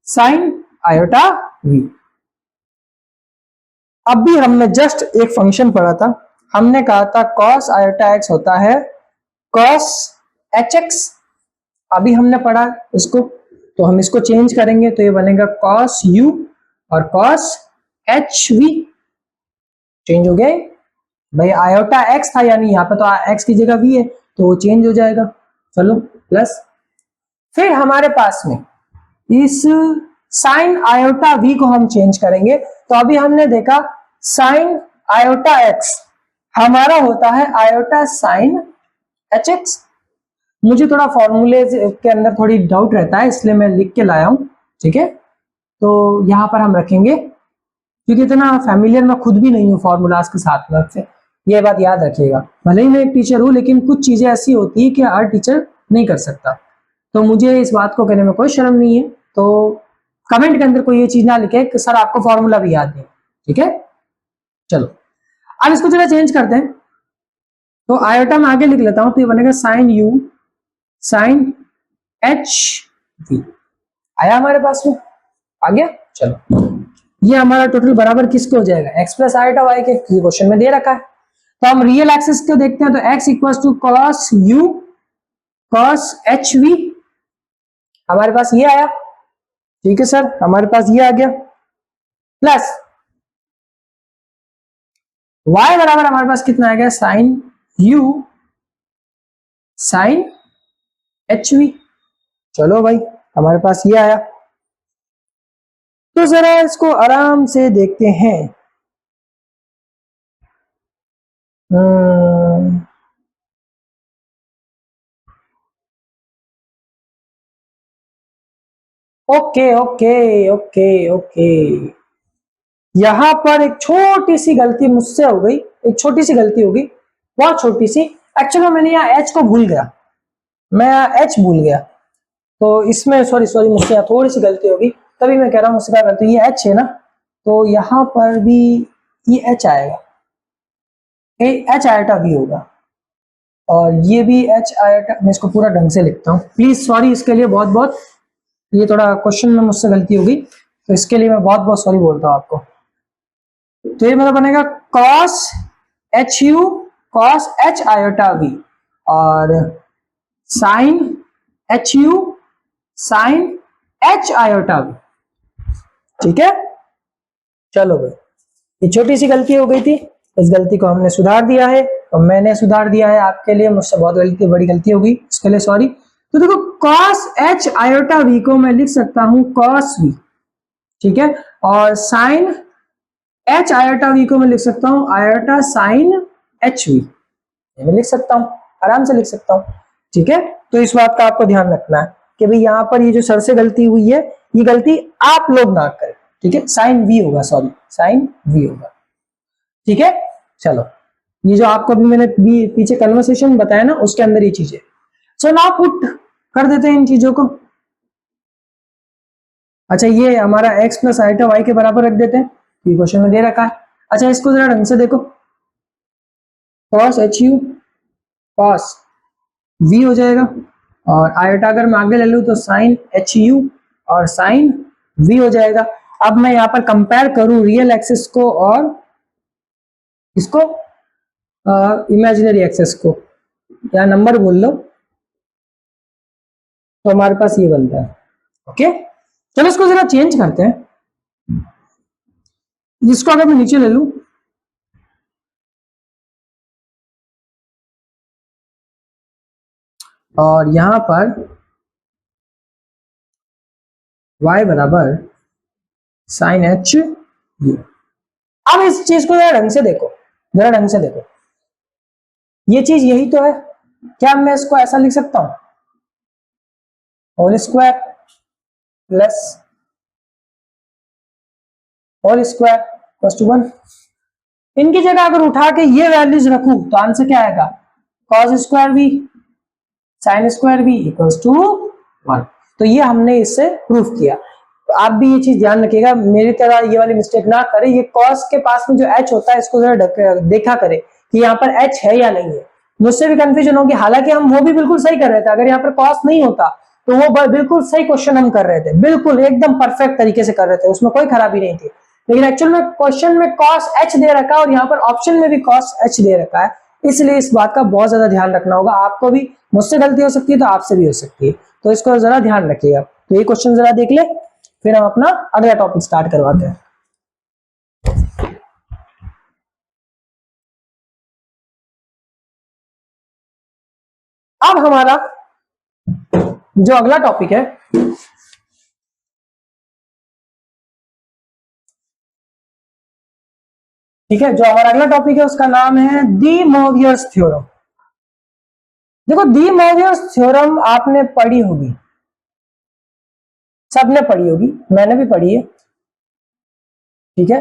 साइन आयोटा v। अब भी हमने जस्ट एक फंक्शन पढ़ा था, हमने कहा था cos आयोटा x होता है cos hx। अभी हमने पढ़ा इसको, तो हम इसको चेंज करेंगे तो ये बनेगा cos u और cos hv। चेंज हो गया भाई, आयोटा x था यानी यहाँ पे तो x की जगह v है तो वो चेंज हो जाएगा। चलो प्लस, फिर हमारे पास में इस साइन आयोटा v को हम चेंज करेंगे, तो अभी हमने देखा साइन आयोटा x हमारा होता है आयोटा साइन hx। मुझे थोड़ा फॉर्मूले के अंदर थोड़ी डाउट रहता है इसलिए मैं लिख के लाया हूं। ठीक है, तो यहां पर हम रखेंगे क्योंकि इतना फैमिलियर मैं खुद भी नहीं हूँ फॉर्मूलाज के साथ में से, ये बात याद रखिएगा। भले ही मैं एक टीचर हूँ लेकिन कुछ चीजें ऐसी होती है कि हर टीचर नहीं कर सकता, तो मुझे इस बात को कहने में कोई शर्म नहीं है। तो कमेंट के अंदर कोई ये चीज ना लिखे कि सर आपको फॉर्मूला भी याद नहीं। ठीक है, चलो अब इसको जरा चेंज करते हैं, तो आयोटा में आगे लिख लेता हूं, तो ये बनेगा sine u sine h v. आया हमारे पास में, आ गया। चलो ये हमारा टोटल बराबर किसके हो जाएगा, x प्लस आयोटा y के, ये क्वेश्चन में दे रखा है। तो हम रियल एक्सिस को देखते हैं, तो x equals to cos u cos h v हमारे पास ये आया। ठीक है सर, हमारे पास ये आ गया, प्लस y बराबर हमारे पास कितना आ गया, sine u sine h v. चलो भाई हमारे पास ये आया। तो जरा इसको आराम से देखते हैं। ओके ओके ओके ओके, यहां पर एक छोटी सी गलती मुझसे हो गई, एक छोटी सी गलती होगी, बहुत छोटी सी। एक्चुअली मैंने यहाँ एच को भूल गया, मैं एच भूल गया, तो इसमें सॉरी सॉरी मुझसे यहाँ थोड़ी सी गलती होगी, तभी मैं कह रहा हूँ मुझसे क्या गलती, ये एच है ना, तो यहाँ पर भी ये एच आएगा, एच आयोटा भी होगा, और ये भी एच आयोटा। मैं इसको पूरा ढंग से लिखता हूँ, प्लीज सॉरी इसके लिए बहुत बहुत, ये थोड़ा क्वेश्चन में मुझसे गलती होगी तो इसके लिए मैं बहुत बहुत सॉरी बोलता हूँ आपको। तो ये मेरा बनेगा cos H U cos H iota V और sine H U sine H iota V. ठीक है, चलो भाई ये छोटी सी गलती हो गई थी, इस गलती को हमने सुधार दिया है, और मैंने सुधार दिया है आपके लिए, मुझसे बहुत बड़ी गलती होगी, इसके लिए सॉरी। तो देखो cos h आयोटा v को मैं लिख सकता हूं cos v, ठीक है, और sin h आयोटा v को मैं लिख सकता हूं आयोटा sin h v, ये मैं लिख सकता हूं, आराम से लिख सकता हूं, ठीक है। तो इस बात का आपको ध्यान रखना है कि भाई यहाँ पर ये जो सर से गलती हुई है, ये गलती आप लोग ना करें, ठीक है। sin v होगा, सॉरी sin v होगा, ठीक है। चलो, ये जो आपको अभी मैंने पीछे कन्वर्सेशन बताया ना, उसके अंदर ये चीजें, सो नाउ पुट कर देते हैं इन चीजों को। अच्छा, ये हमारा x प्लस आइटा y के बराबर रख देते हैं, ये क्वेश्चन में दे रखा है। अच्छा, इसको जरा ढंग से देखो, cos h u cos v हो जाएगा, और आयोटा अगर मैं आगे ले लूं तो sin h u और sin v हो जाएगा। अब मैं यहाँ पर कंपेयर करूं रियल एक्सिस को और इसको इमेजिनरी एक्सेस को, या नंबर बोल लो, तो हमारे पास ये बनता है। ओके, चलो इसको जरा चेंज करते हैं, इसको अगर मैं नीचे ले लूं, और यहां पर y बराबर साइन एच यू। अब इस चीज को जरा ढंग से देखो, जरा ढंग से देखो, ये चीज यही तो है। क्या मैं इसको ऐसा लिख सकता हूं, whole square plus whole square plus two 1। इनकी जगह अगर उठा के ये वैल्यूज रखूं तो आंसर क्या आएगा, cos square v sine square v equals to 1। तो ये हमने इससे प्रूफ किया। तो आप भी ये चीज ध्यान रखिएगा, मेरी तरह ये वाली मिस्टेक ना करें। ये cos के पास में जो h होता है, इसको जरा देखा करें कि यहाँ पर h है या नहीं है। मुझसे भी कंफ्यूजन होगी, हालांकि हम वो भी बिल्कुल सही कर रहे थे। अगर यहाँ पर cos नहीं होता तो वो बिल्कुल सही क्वेश्चन हम कर रहे थे, बिल्कुल एकदम परफेक्ट तरीके से कर रहे थे, उसमें कोई खराबी नहीं थी। लेकिन एक्चुअल में क्वेश्चन में cos h दे रखा है और यहाँ पर ऑप्शन में भी cos h दे रखा है, इसलिए इस बात का बहुत ज्यादा ध्यान रखना होगा। आपको भी, मुझसे गलती हो सकती है तो आपसे भी हो सकती है, तो इसको जरा ध्यान रखिएगा। तो ये क्वेश्चन जरा देख ले, फिर हम अपना अगला टॉपिक स्टार्ट करवाते हैं। अब हमारा जो अगला टॉपिक है, ठीक है, जो हमारा अगला टॉपिक है उसका नाम है डी मोवियर्स थ्योरम। देखो, डी मोवियर्स थ्योरम आपने पढ़ी होगी, सबने पढ़ी होगी, मैंने भी पढ़ी है, ठीक है।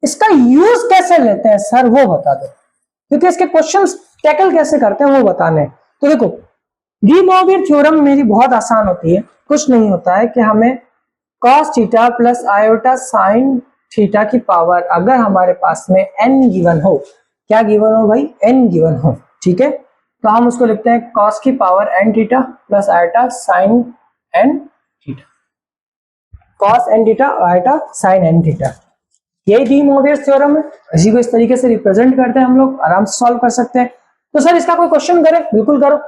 इसका यूज कैसे लेते हैं सर, वो बता दो, क्योंकि इसके क्वेश्चंस टैकल कैसे करते हैं वो बताने। तो देखो, डी मोवियर थ्योरम मेरी बहुत आसान होती है, कुछ नहीं होता है कि हमें cos theta plus iota sine theta की पावर, अगर हमारे पास में n गिवन हो, क्या गिवन हो भाई, n गिवन हो, ठीक है, तो हम उसको लिखते हैं cos की power n theta plus iota sine n theta, cos n theta iota sine n theta. यही डी मोवियर्स थ्योरम है, इसी को इस तरीके से रिप्रेजेंट करते हैं हम लोग, आराम से सॉल्व कर सकते हैं। तो सर इसका कोई क्वेश्चन करें, बिल्कुल करो।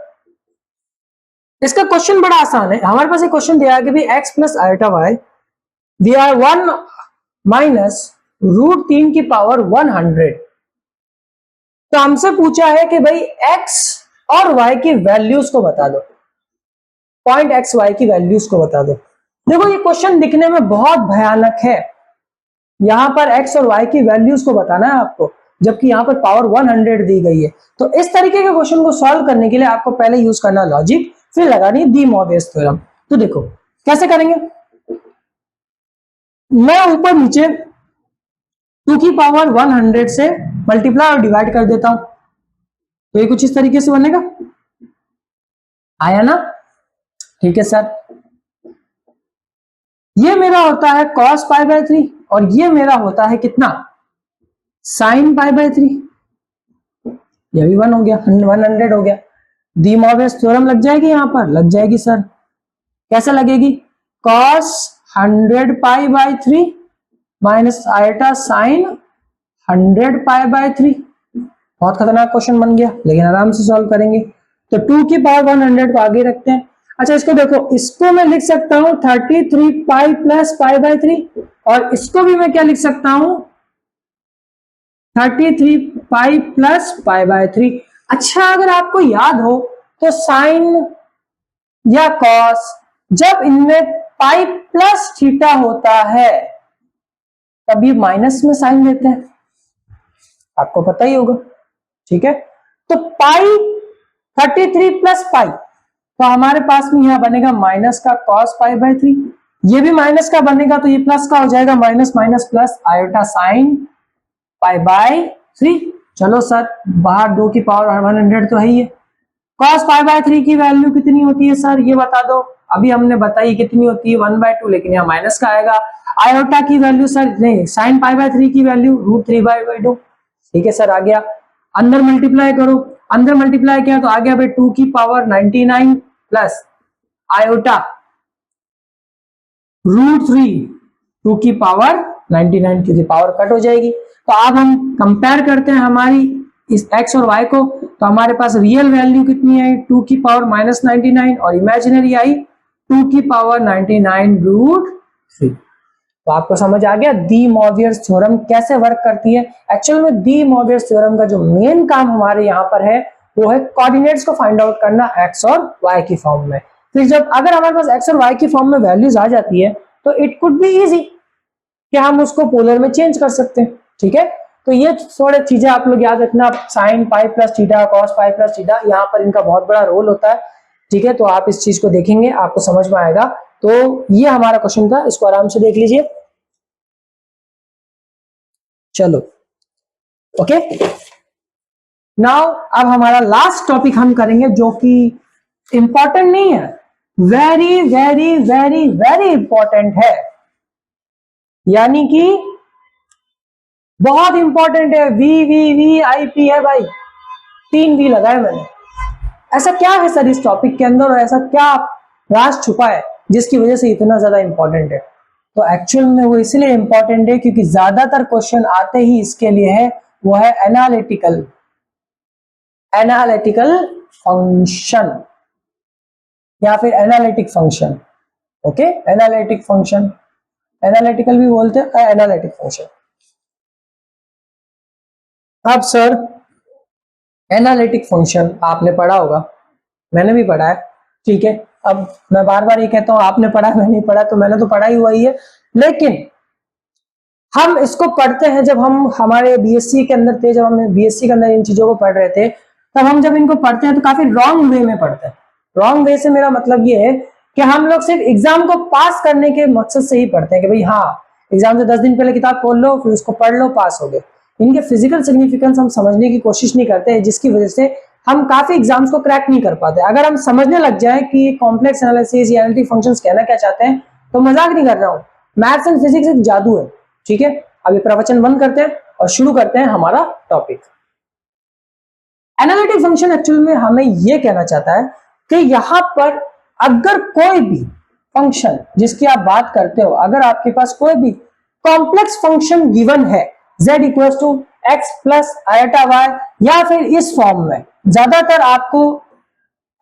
इसका क्वेश्चन बड़ा आसान है, हमारे पास एक क्वेश्चन दिया है कि भाई x plus iota y v r 1 minus root 3 की पावर 100। तो हमसे पूछा है कि भाई x और y की वैल्यूज को बता दो, पॉइंट x y की वैल्यूज को बता दो। देखो, ये क्वेश्चन दिखने में बहुत भयानक है, यहां पर x और y की वैल्यूज को बताना है आपको, जबकि यहां पर पावर 100 दी गई है। तो इस तरीके के क्वेश्चन को सॉल्व करने के लिए आपको पहले यूज करना लॉजिक, फिर लगानी डी मोवियस थ्योरम। तो देखो कैसे करेंगे, मैं ऊपर नीचे 2 की पावर 100 से मल्टीप्लाई और डिवाइड कर देता हूं, तो ये कुछ इस तरीके से बनेगा, आया ना, ठीक है सर। ये मेरा होता है cos पाई बाय 3 और ये मेरा होता है कितना, साइन पाई बाय 3, ये भी 1 हो गया, 100 हो गया। डी मोवियस थ्योरम लग जाएगी, यहां पर लग जाएगी सर। कैसे लगेगी, cos 100 pi by 3 minus iota sine 100 pi by 3। बहुत खतरनाक क्वेश्चन बन गया, लेकिन आराम से सॉल्व करेंगे। तो 2 की पावर 100 को आगे रखते हैं। अच्छा, इसको देखो, इसको मैं लिख सकता हूं 33 पाई प्लस पाई बाय 3, और इसको भी मैं क्या लिख सकता हूं, 33 पाई प्लस पाई बाय 3। अच्छा, अगर आपको याद हो तो साइन या कॉस जब इनमें पाई प्लस थीटा होता है तभी माइनस में साइन देते हैं, आपको पता ही होगा। ठीक है, तो पाई 33 प्लस पाई, तो हमारे पास में यहां बनेगा माइनस का कॉस पाई बाय 3, ये भी माइनस का बनेगा तो ये प्लस का हो जाएगा, minus minus plus iota sine pi by 3। चलो सर, बाहर 2 की पावर 100 तो है ही है। कॉस पाई बाय 3 की वैल्यू कितनी होती है सर, ये बता दो। अभी हमने बताई कितनी होती है 1/2, लेकिन यहाँ माइनस का आएगा। आयोटा की वैल्यू सर, नहीं, साइन पाई बाय 3 की वैल्यू √3/2। ठीक है सर, आ गया। अंदर मल्टीप्लाई करो, अंदर मल्टीप्लाई किया तो आ गया भाई 2 की पावर 99 प्लस आयोटा √3, 2 की पावर 99 की पावर कट हो जाएगी। तो अब हम कंपेयर करते हैं हमारी इस x और y को, तो हमारे पास रियल वैल्यू कितनी है 2 की पावर -99 और इमेजिनरी आई 2 की पावर 99√3। तो आपको समझ आ गया डी मॉर्बियस थ्योरम कैसे वर्क करती है। एक्चुअल में डी मॉर्बियस थ्योरम का जो मेन काम हमारे यहाँ पर है वो है कोऑर्डिनेट्स को फाइंड आउट करना x और y की फॉर्म में। फिर जब अगर हमारे पास x और y की फॉर्म में वैल्यूज आ जाती है तो इट कुड बी इजी कि हम उसको पोलर में चेंज कर सकते हैं। ठीक है, तो ये थोड़े चीजें आप लोग याद रखना, sine pi plus theta, cos pi plus theta, यहाँ पर इनका बहुत बड़ा रोल होता है। ठीक है, तो आप इस चीज को देखेंगे आपको समझ में आएगा। तो ये हमारा क्वेश्चन था, इसको आराम से देख लीजिए। चलो, ओके, नाउ अब हमारा लास्ट टॉपिक हम करेंगे जो कि इंपॉर्टेंट नहीं है, very very very very important है, यानी कि बहुत इंपॉर्टेंट है। VVVIP है भाई, 3 V लगाए मैंने। ऐसा क्या है सर इस टॉपिक के अंदर, और ऐसा क्या राज छुपा है जिसकी वजह से इतना ज्यादा इंपॉर्टेंट है? तो एक्चुअल में वो इसलिए इंपॉर्टेंट है क्योंकि ज्यादातर क्वेश्चन आते ही इसके लिए है, वो है एनालिटिकल फंक्शन या फिर analytic function. Okay, analytic function, analytical भी बोलते हैं, एनालिटिक फंक्शन। अब सर एनालिटिक फंक्शन आपने पढ़ा होगा, मैंने भी पढ़ा है। ठीक है, अब मैं बार बार ये कहता हूं आपने पढ़ा मैं नहीं पढ़ा, तो मैंने तो पढ़ा ही हुआ ही है, लेकिन हम इसको पढ़ते हैं जब हम हमारे बीएससी के अंदर थे, जब हम बीएससी के अंदर इन चीजों को पढ़ रहे थे, तब हम जब इनको पढ़ते हैं तो काफी रॉन्ग वे में पढ़ते हैं। रॉन्ग वे से मेरा मतलब ये है कि हम लोग सिर्फ एग्जाम को पास करने के मकसद से ही पढ़ते हैं कि भाई हाँ, एग्जाम से 10 दिन पहले किताब खोल लो, फिर उसको पढ़ लो, पास हो गए। इनके फिजिकल सिग्निफिकेंस हम समझने की कोशिश नहीं करते हैं, जिसकी वजह से हम काफी एग्जाम्स को क्रैक नहीं कर पाते। अगर हम समझने लग जाए कि कॉम्प्लेक्स एनालिसिस या एनालिटिक फंक्शंस कहना क्या चाहते हैं, तो मजाक नहीं कर रहा हूँ, मैथ्स एंड फिजिक्स एक जादू है। ठीक है, अभी प्रवचन बंद करते हैं और शुरू करते हैं हमारा टॉपिक। एनालिटिक फंक्शन एक्चुअल में हमें यह कहना चाहता है कि यहां पर अगर कोई भी फंक्शन जिसकी आप बात करते हो, अगर आपके पास कोई भी कॉम्प्लेक्स फंक्शन गिवन है z equal to x plus iota y, या फिर इस फॉर्म में, ज्यादातर आपको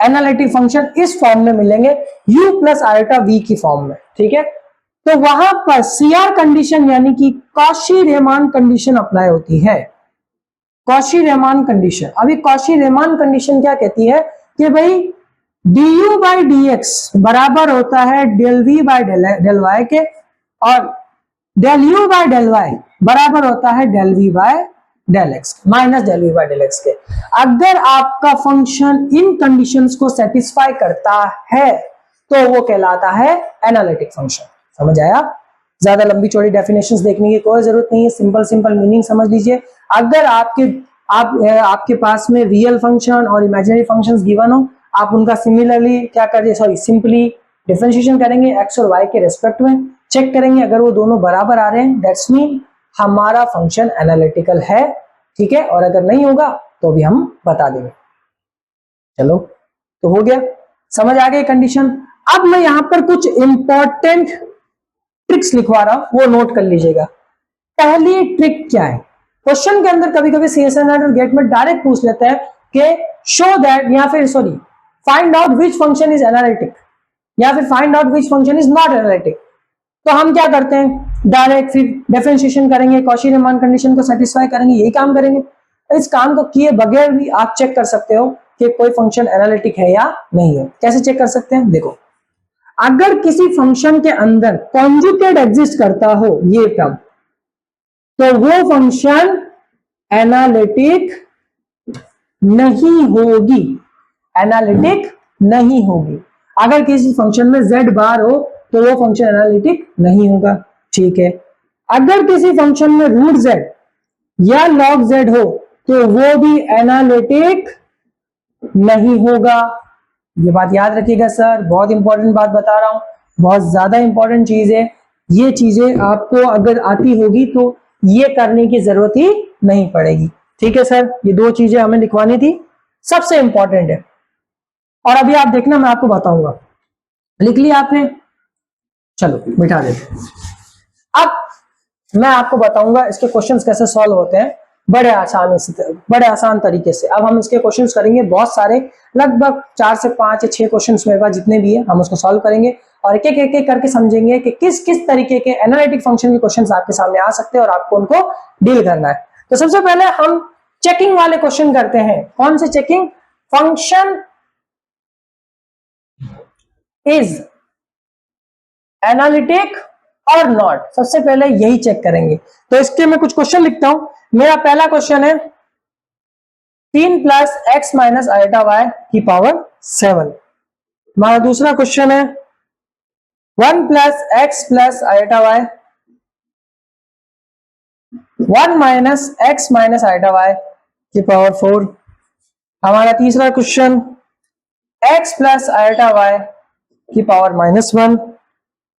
एनालिटिक फंक्शन इस फॉर्म में मिलेंगे, u प्लस आयोटा v की फॉर्म में। ठीक है, तो वहां पर CR कंडीशन यानी कि कॉशी-रीमान कंडीशन अप्लाई होती है। कॉशी-रीमान कंडीशन, अभी कॉशी-रीमान कंडीशन क्या कहती है कि भाई du बाई dx बराबर होता है del v by del y के, और del u by del y बराबर होता है del v by del x minus del v by del x के। अगर आपका फंक्शन इन कंडीशंस को सेटिस्फाई करता है तो वो कहलाता है एनालिटिक फंक्शन। समझ आया? ज्यादा लंबी चौड़ी डेफिनेशंस देखने की कोई जरूरत नहीं है, सिंपल सिंपल मीनिंग समझ लीजिए। अगर आपके पास में रियल फंक्शन और इमेजिनरी फंक्शंस गिवन हो, आप उनका सिमिलरली क्या करिए, सॉरी सिंपली डिफरेंशिएशन करेंगे एक्स और वाई के रेस्पेक्ट में, चेक करेंगे अगर वो दोनों बराबर आ रहे हैं, दैट्स मीन हमारा फंक्शन एनालिटिकल है। ठीक है, और अगर नहीं होगा तो भी हम बता देंगे। चलो, तो हो गया, समझ आ गई कंडीशन। अब मैं यहां पर कुछ इंपॉर्टेंट ट्रिक्स लिखवा रहा हूं, वो नोट कर लीजिएगा। पहली ट्रिक क्या है, क्वेश्चन के अंदर कभी कभी सीएसएनएट और गेट में डायरेक्ट पूछ लेता है कि शो दैट, या फिर sorry find out which function is analytic, या फिर find out which function is not analytic. तो हम क्या करते हैं, डायरेक्ट फिर डिफरेंशिएशन करेंगे, कॉची रीमान कंडीशन को सेटिस्फाई करेंगे, यही काम करेंगे। इस काम को किए बगैर भी आप चेक कर सकते हो कि कोई फंक्शन एनालिटिक है या नहीं है। कैसे चेक कर सकते हैं? देखो, अगर किसी फंक्शन के अंदर कॉन्जुगेट एग्जिस्ट करता हो ये टर्म, तो वो फंक्शन एनालिटिक नहीं होगी, एनालिटिक नहीं होगी। अगर किसी फंक्शन में z बार हो तो वो फंक्शन एनालिटिक नहीं होगा, ठीक है। अगर किसी फंक्शन में रूट z या log z हो तो वो भी एनालिटिक नहीं होगा। ये बात याद रखिएगा सर, बहुत इंपॉर्टेंट बात बता रहा हूं, बहुत ज्यादा इंपॉर्टेंट चीज है। ये चीजें आपको अगर आती होगी तो ये करने की जरूरत ही नहीं पड़ेगी, ठीक है सर। ये दो चीजें हमें लिखवानी थी, सबसे इंपॉर्टेंट है। और अभी आप देखना, मैं आपको बताऊंगा। लिख लिया आपने? चलो मिटा देते हैं। अब मैं आपको बताऊंगा इसके क्वेश्चंस कैसे सॉल्व होते हैं, बड़े आसान तरीके से। अब हम इसके क्वेश्चंस करेंगे बहुत सारे, लगभग 4 से 5 या 6 क्वेश्चंस मेरे पास जितने भी है, हम उसको सॉल्व करेंगे और एक एक करके समझेंगे कि किस किस तरीके के एनालिटिक फंक्शन के क्वेश्चंस आपके सामने आ सकते हैं और आपको उनको डील करना है। तो सबसे पहले हम चेकिंग वाले क्वेश्चन करते हैं। कौन से चेकिंग? फंक्शन इज एनालिटिक और नॉट, सबसे पहले यही चेक करेंगे। तो इसके मैं कुछ क्वेश्चन लिखता हूं। मेरा पहला क्वेश्चन है 3 plus x minus iota y की पावर 7। हमारा दूसरा क्वेश्चन है 1 plus x plus iota y 1 minus x minus iota y की पावर 4। हमारा तीसरा question x plus iota y की पावर -1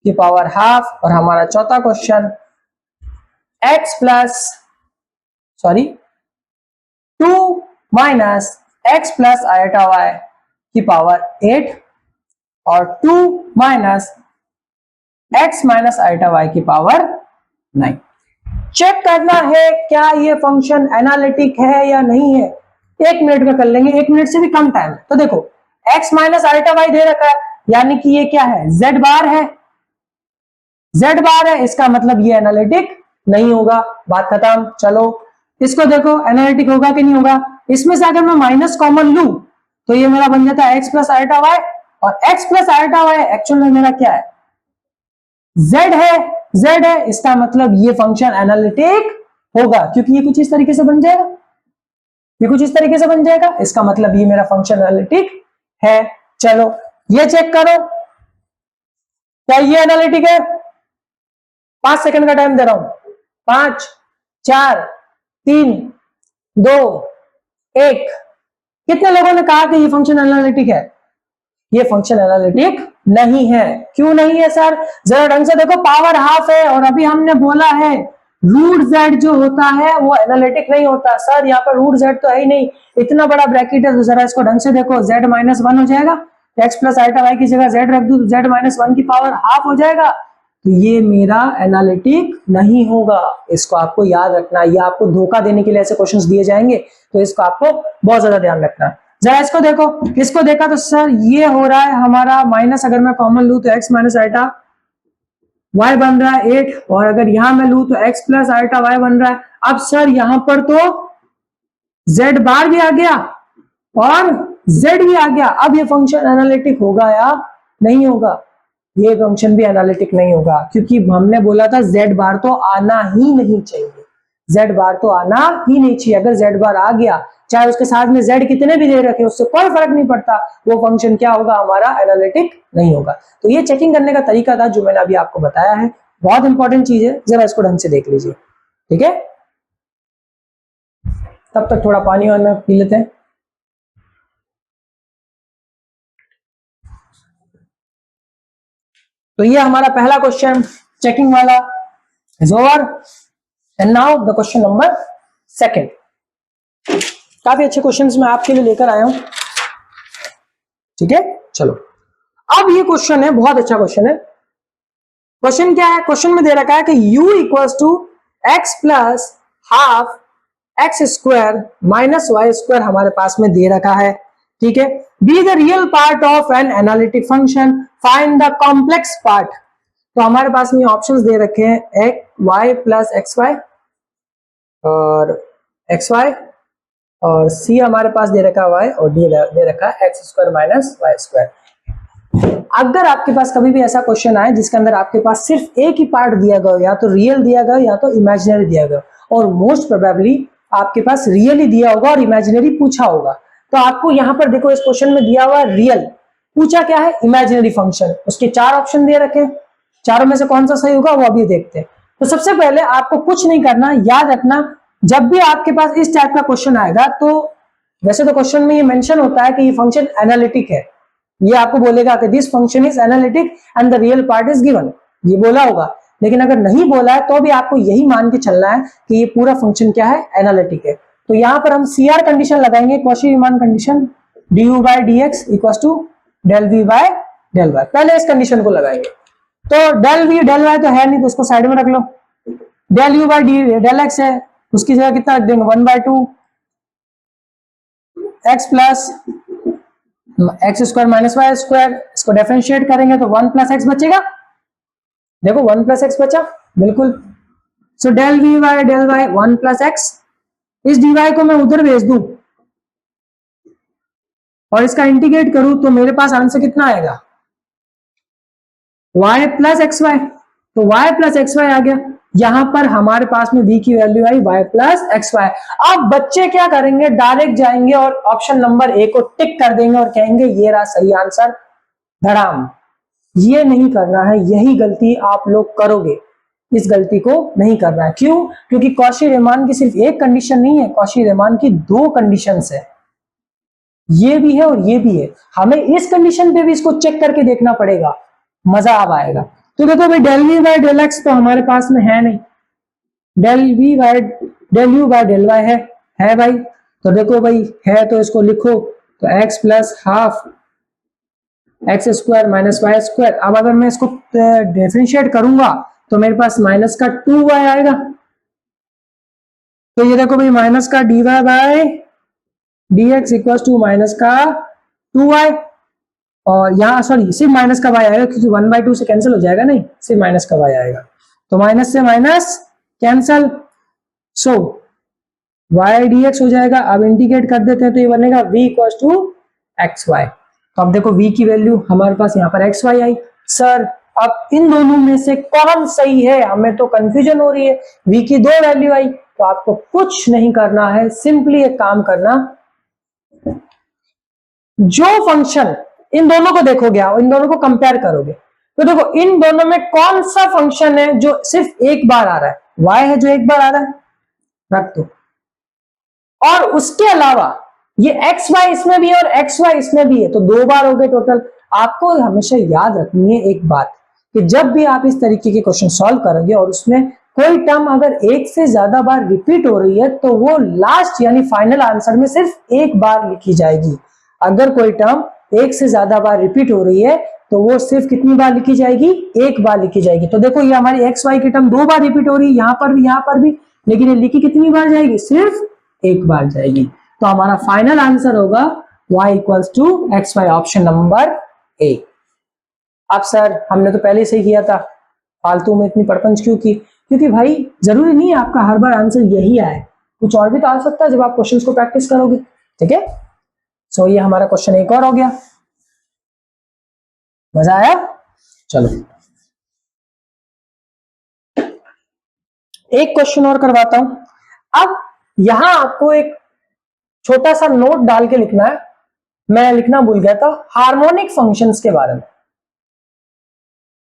की पावर हाफ। और हमारा चौथा question x plus 2 minus x plus iota y की पावर 8 और 2 minus x minus iota y की पावर 9। चेक करना है क्या ये फंक्शन एनालिटिक है या नहीं है। 1 मिनट में कर लेंगे, 1 मिनट से भी कम टाइम। तो देखो, x माइनस आइटा वाई दे रखा है, यानी कि ये क्या है? z बार है, z बार है, इसका मतलब ये एनालिटिक नहीं होगा। बात खत्म। चलो इसको देखो, एनालिटिक होगा कि नहीं होगा। इसमें से अगर मैं माइनस कॉमन लूं तो ये मेरा बन जाता है एक्स प्लस आइटा वाई, और x plus iota y actual में मेरा क्या है? z है, z है, इसका मतलब ये फंक्शन एनालिटिक होगा, क्योंकि ये कुछ इस तरीके से बन जाएगा, ये कुछ इस तरीके से बन जाएगा, इसका मतलब ये मेरा फंक्शन एनालिटिक है। चलो ये चेक करो, क्या ये एनालिटिक है? 5 सेकंड का टाइम दे रहा हूं। 5 4 3 2 1। कितने लोगों ने कहा कि ये फंक्शन एनालिटिक है? ये फंक्शन एनालिटिक नहीं है। क्यों नहीं है सर? जरा ढंग से देखो, पावर हाफ है और अभी हमने बोला है रूट जेड जो होता है वो एनालिटिक नहीं होता। सर यहाँ पर रूट जेड तो है ही नहीं, इतना बड़ा ब्रैकेट है, तो जरा इसको ढंग से देखो, z -1 हो जाएगा, एक्स प्लस आइटा वाई की जगह z रख दूं तो z -1 की पावर हाफ हो जाएगा। तो ये मेरा एनालिटिक नहीं होगा, इसको आपको याद रखना। ये आपको धोखा देने के लिए ऐसे क्वेश्चंस दिए जाएंगे, तो इसको आपको बहुत ज्यादा ध्यान रखना। जरा इसको देखो, इसको देखा तो सर ये हो रहा है हमारा माइनस, अगर मैं कॉमन लूं तो एक्स माइनस आइटा वाई बन रहा है 8, और अगर यहां मैं लूं तो एक्स प्लस आइटा वाई बन रहा है। अब सर यहां पर तो z बार भी आ गया और z भी आ गया। अब ये फंक्शन एनालिटिक होगा या नहीं होगा? ये फंक्शन भी एनालिटिक नहीं होगा, क्योंकि हमने बोला था z बार तो आना ही नहीं चाहिए, z बार तो आना ही नहीं चाहिए। अगर z बार आ गया, चाहे उसके साथ में z कितने भी दे रखे, उससे कोई फर्क नहीं पड़ता, वो फंक्शन क्या होगा? हमारा एनालिटिक नहीं होगा। तो ये चेकिंग करने का तरीका था जो मैंने अभी आपको बताया है, बहुत इंपॉर्टेंट चीज है, जरा इसको ढंग से देख लीजिए, ठीक है। तब तक थोड़ा पानी वानी पी लेते हैं। तो ये हमारा पहला क्वेश्चन चेकिंग वाला is over, and now the question number 2। काफी अच्छे क्वेश्चंस मैं आपके लिए लेकर आया हूं, ठीक है। चलो अब ये क्वेश्चन है, बहुत अच्छा क्वेश्चन है। क्वेश्चन क्या है? क्वेश्चन में दे रखा है कि u equals to x plus half x square minus y square हमारे पास में दे रखा है, ठीक है। Be the real part of an analytic function, find the complex part. तो हमारे पास में ऑप्शंस दे रखे हैं x y plus x y और एक्स वाई, और सी हमारे पास दे रखा है वाई, और डी दे रखा है x square minus y square. अगर आपके पास कभी भी ऐसा क्वेश्चन आए जिसके अंदर आपके पास सिर्फ एक ही पार्ट दिया गया, या तो रियल दिया गया या तो इमेजिनरी दिया गया, और मोस्ट प्रोबेबली आपके पास रियल ही दिया होगा और इमेजिनरी पूछा होगा, तो आपको यहाँ पर देखो इस क्वेश्चन में दिया हुआ रियल, पूछा क्या है इमेजिनरी फंक्शन, उसके 4 ऑप्शन दे रखे हैं, चारों में से कौन सा सही होगा वो अभी देखते हैं। तो सबसे पहले आपको कुछ नहीं करना, याद रखना जब भी आपके पास इस टाइप का क्वेश्चन आएगा, तो वैसे तो क्वेश्चन में ये मेंशन होता है कि ये फंक्शन एनालिटिक है, ये आपको बोलेगा कि this function is analytic and the real part is given, ये बोला होगा, लेकिन अगर नहीं बोला है तो भी आपको यही मान के चलना है कि ये पूरा फंक्शन क्या है, एनालिटिक है। तो यहाँ पर हम CR कंडीशन लगाएंगे, Cauchy Riemann condition, du by dx equals to del v by del y, पहले इस कंडीशन को लगाएंगे। तो del v del y तो है नहीं, तो इसको साइड में रख लो, del u by del x है, उसकी जगह कितना रख देंगे 1/2 x plus x square minus y square, इसको डिफरेंशिएट करेंगे तो 1 प्लस एक्स बचेगा, देखो 1 प्लस एक्स बचा, बिल्कुल। So del v y del y 1 plus x, इस dy को मैं उधर भेज दूं और इसका इंटीग्रेट करूं तो मेरे पास आंसर कितना आएगा, y प्लस एक्स वाई, तो y प्लस एक्स वाई आ गया। यहां पर हमारे पास में v की वैल्यू आई y प्लस एक्स वाई। अब बच्चे क्या करेंगे, डायरेक्ट जाएंगे और ऑप्शन नंबर ए को टिक कर देंगे और कहेंगे ये रहा सही आंसर, धड़ाम। ये नहीं करना है, यही गलती आप लोग करोगे, इस गलती को नहीं करना है। क्यों? क्योंकि कॉची-रीमान की सिर्फ एक कंडीशन नहीं है, कॉची-रीमान की 2 कंडीशंस है, ये भी है और ये भी है, हमें इस कंडीशन पे भी इसको चेक करके देखना पड़ेगा, मजा अब आएगा। तो देखो भाई del v by del x तो हमारे पास में है नहीं, del v by del u by del y है भाई, तो देखो भाई है तो इसको लिखो, तो x plus half x square minus y square. अब अगर मैं इसको डिफरेंशिएट करूंगा तो मेरे पास माइनस का 2y आएगा, तो ये देखो भाई माइनस का dy by dx equals to minus का 2y, और यहाँ सॉरी सिर्फ माइनस का y आएगा क्योंकि 1/2 से कैंसिल हो जाएगा, नहीं सिर्फ माइनस का y आएगा, तो माइनस से माइनस कैंसिल, सो y dx हो जाएगा। अब इंटीग्रेट कर देते हैं तो ये बनेगा v equals to x y. तो अब देखो v की वैल्यू हमारे पास यहाँ पर एक्स वाई आई। सर अब इन दोनों में से कौन सही है, हमें तो कंफ्यूजन हो रही है, v की 2 वैल्यू आई, तो आपको कुछ नहीं करना है, सिंपली एक काम करना, जो फंक्शन इन दोनों को देखोगे और इन दोनों को कंपेयर करोगे, तो देखो इन दोनों में कौन सा फंक्शन है जो सिर्फ एक बार आ रहा है, y है जो एक बार आ रहा है, रख दो, और उसके अलावा ये एक्स वाई इसमें भी है और एक्स वाई इसमें भी है, तो 2 बार हो गए टोटल। आपको हमेशा याद रखनी है एक बात कि जब भी आप इस तरीके के क्वेश्चन सॉल्व करोगे और उसमें कोई टर्म अगर एक से ज्यादा बार रिपीट हो रही है तो वो लास्ट यानी फाइनल आंसर में सिर्फ एक बार लिखी जाएगी। अगर कोई टर्म एक से ज्यादा बार रिपीट हो रही है तो वो सिर्फ कितनी बार लिखी जाएगी, एक बार लिखी जाएगी। तो देखो ये हमारी एक्स वाई की टर्म 2 बार रिपीट हो रही है, यहाँ पर भी, लेकिन ये लिखी कितनी बार जाएगी, सिर्फ एक बार जाएगी। तो हमारा फाइनल आंसर होगा y equals to x y, option number A. अब सर हमने तो पहले से ही किया था, फालतू में इतनी पड़पंच क्यों की? क्योंकि भाई जरूरी नहीं है आपका हर बार आंसर यही आए, कुछ और भी तो आ सकता है जब आप क्वेश्चंस को प्रैक्टिस करोगे, ठीक है। सो ये हमारा क्वेश्चन एक और हो गया, मजा आया? चलो एक क्वेश्चन और करवाता हूं। अब यहां आपको एक छोटा सा नोट डाल के लिखना है, मैं लिखना भूल गया था, हार्मोनिक फंक्शंस के बारे में।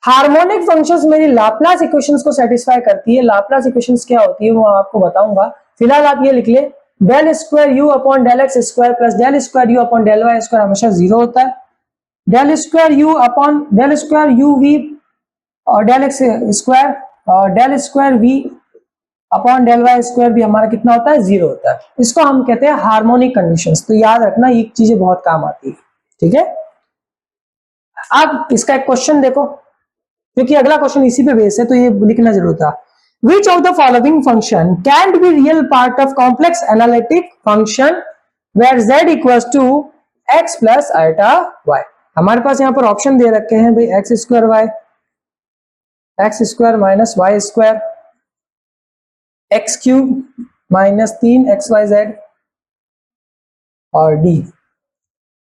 हार्मोनिक फंक्शंस मेरी लाप्लास इक्वेशंस को सेटिस्फाई करती है। लाप्लास इक्वेशंस क्या होती है वो आपको बताऊंगा, फिलहाल आप ये लिख ले, del square u upon del x square plus del square u upon del y square हमेशा 0 होता है। Del square u upon del square u v और डेल एक्स स्क्वायर और del square v upon del y square भी हमारा कितना होता है, 0 होता है। इसको हम कहते हैं हार्मोनिक कंडीशंस। तो याद रखना ये चीजें बहुत काम आती है, ठीक है। अब इसका एक क्वेश्चन देखो, क्योंकि अगला क्वेश्चन इसी पे बेस है तो ये लिखना जरूर था। Which of the following function can't be real part of complex analytic function where z equals to x plus iota y? हमारे पास यहाँ पर ऑप्शन दे रखे हैं भाई x square y x square minus y square, x cube minus 3xyz और D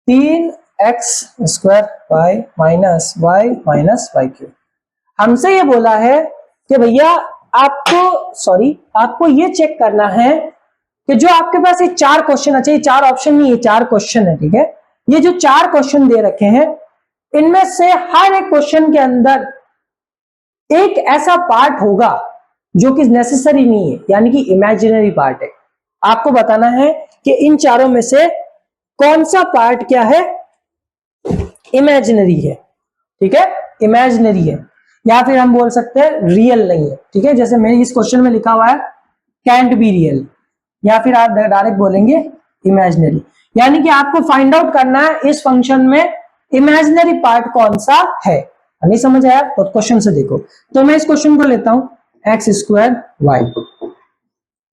3x square y minus y minus y cube. हमसे ये बोला है कि भैया आपको ये चेक करना है कि जो आपके पास ये 4 क्वेश्चन, अच्छा ये 4 ऑप्शन नहीं, ये 4 क्वेश्चन है, ठीक है। ये जो 4 क्वेश्चन दे रखे हैं इनमें से हर एक क्वेश्चन के अंदर एक ऐसा पार्ट होगा जो कि नेसेसरी नहीं है, यानी कि इमेजिनरी पार्ट है। आपको बताना है कि इन चारों में से कौन सा पार्ट क्या है, इमेजिनरी है, ठीक है, इमेजिनरी है, या फिर हम बोल सकते हैं रियल नहीं है, ठीक है। जैसे मेरे इस क्वेश्चन में लिखा हुआ है कैंट बी रियल, या फिर आप डायरेक्ट बोलेंगे इमेजिनरी, यानी कि आपको फाइंड आउट करना है इस फंक्शन में इमेजिनरी पार्ट कौन सा है। नहीं समझ आया तो क्वेश्चन से देखो। तो मैं इस क्वेश्चन को लेता हूं एक्स स्क्वायर वाई,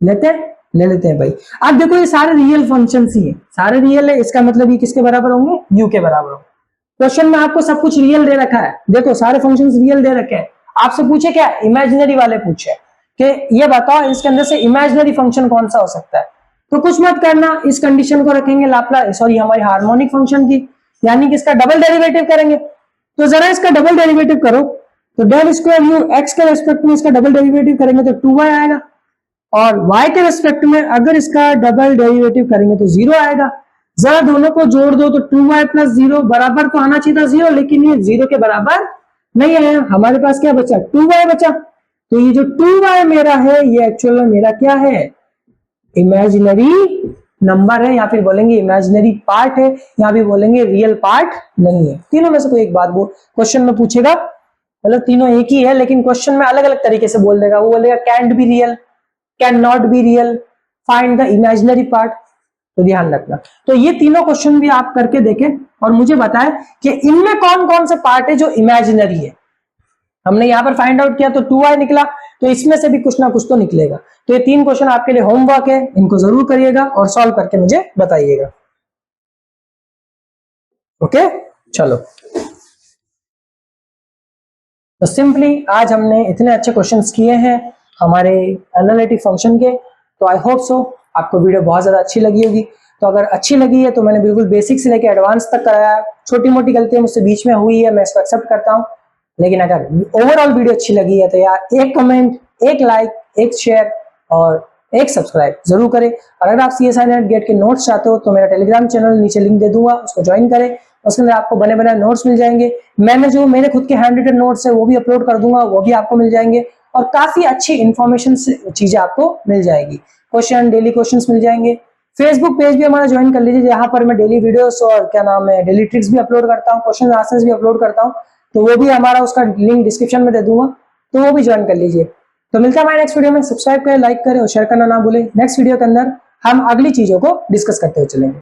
ले लेते हैं भाई। अब देखो ये सारे रियल फंक्शन ही है, सारे रियल है, इसका मतलब ये किसके बराबर होंगे, यू के बराबर होंगे। क्वेश्चन में आपको सब कुछ रियल दे रखा है, देखो सारे फंक्शंस रियल दे रखे हैं। आपसे पूछे क्या, इमेजिनरी वाले पूछे कि ये बताओ इसके अंदर से इमेजिनरी फंक्शन कौन सा हो सकता है। तो कुछ मत करना, इस कंडीशन को रखेंगे हमारी हार्मोनिक फंक्शन की, यानी कि इसका डबल डेरिवेटिव करेंगे। तो जरा इसका डबल डेरिवेटिव करो, तो डेल स्क्वायर यू एक्स के रेस्पेक्ट में इसका डबल डेरिवेटिव करेंगे तो 2y आएगा, और y के रेस्पेक्ट में अगर इसका डबल डेरिवेटिव करेंगे तो 0 आएगा। जरा दोनों को जोड़ दो तो 2y प्लस 0 बराबर तो आना चाहिए था 0, लेकिन ये 0 के बराबर नहीं आया। हमारे पास क्या बचा, 2y बचा। तो ये जो 2y मेरा है ये एक्चुअल में मेरा क्या है, इमेजिनरी नंबर है, या फिर बोलेंगे इमेजिनरी पार्ट है, या फिर बोलेंगे रियल पार्ट नहीं है। तीनों में से कोई एक बात वो क्वेश्चन में पूछेगा, मतलब तीनों एक ही है लेकिन क्वेश्चन में अलग अलग तरीके से बोल देगा। वो बोलेगा cantt be real, can not be real, find the imaginary part. तो ध्यान रखना। तो ये तीनों क्वेश्चन भी आप करके देखें और मुझे बताएं कि इनमें कौन कौन से पार्ट है जो इमेजिनरी है। हमने यहां पर फाइंड आउट किया तो 2y निकला, तो इसमें से भी कुछ ना कुछ तो निकलेगा। तो ये 3 क्वेश्चन आपके लिए होमवर्क है, इनको जरूर करिएगा और सॉल्व करके मुझे बताइएगा। ओके, चलो। तो सिंपली आज हमने इतने अच्छे क्वेश्चंस किए हैं हमारे एनालिटिक फंक्शन के। तो आई होप सो आपको वीडियो बहुत ज्यादा अच्छी लगी होगी। तो अगर अच्छी लगी है तो मैंने बिल्कुल बेसिक से लेकर एडवांस तक कराया है। छोटी मोटी गलतियां मुझसे बीच में हुई है, मैं इसको एक्सेप्ट करता हूं, लेकिन अगर ओवरऑल वीडियो अच्छी लगी है तो यार एक कमेंट, एक लाइक, एक शेयर और एक सब्सक्राइब जरूर करें। और अगर आप CSI नेट गेट के नोट्स चाहते हो तो मेरा टेलीग्राम चैनल नीचे लिंक दे दूंगा, उसको ज्वाइन करें। उसके अंदर आपको बने बनाए नोट्स मिल जाएंगे। मैंने जो मेरे खुद के हैंड रिटन नोट्स है वो भी अपलोड कर दूंगा, वो भी आपको मिल जाएंगे और काफी अच्छी इंफॉर्मेशन चीजें आपको मिल जाएगी। क्वेश्चन, डेली क्वेश्चंस मिल जाएंगे। फेसबुक पेज भी हमारा ज्वाइन कर लीजिए, जहां पर मैं डेली वीडियोस और क्या नाम है डेली ट्रिक्स भी अपलोड करता हूँ, क्वेश्चन आंसर्स भी अपलोड करता हूँ। तो वो भी हमारा, उसका लिंक डिस्क्रिप्शन में दे दूंगा, तो वो भी ज्वाइन कर लीजिए। तो मिलता है हमारे नेक्स्ट वीडियो में। सब्सक्राइब करें, लाइक करें और शेयर करना ना भूलें। नेक्स्ट वीडियो के अंदर हम अगली चीजों को डिस्कस करते हुए चलेंगे।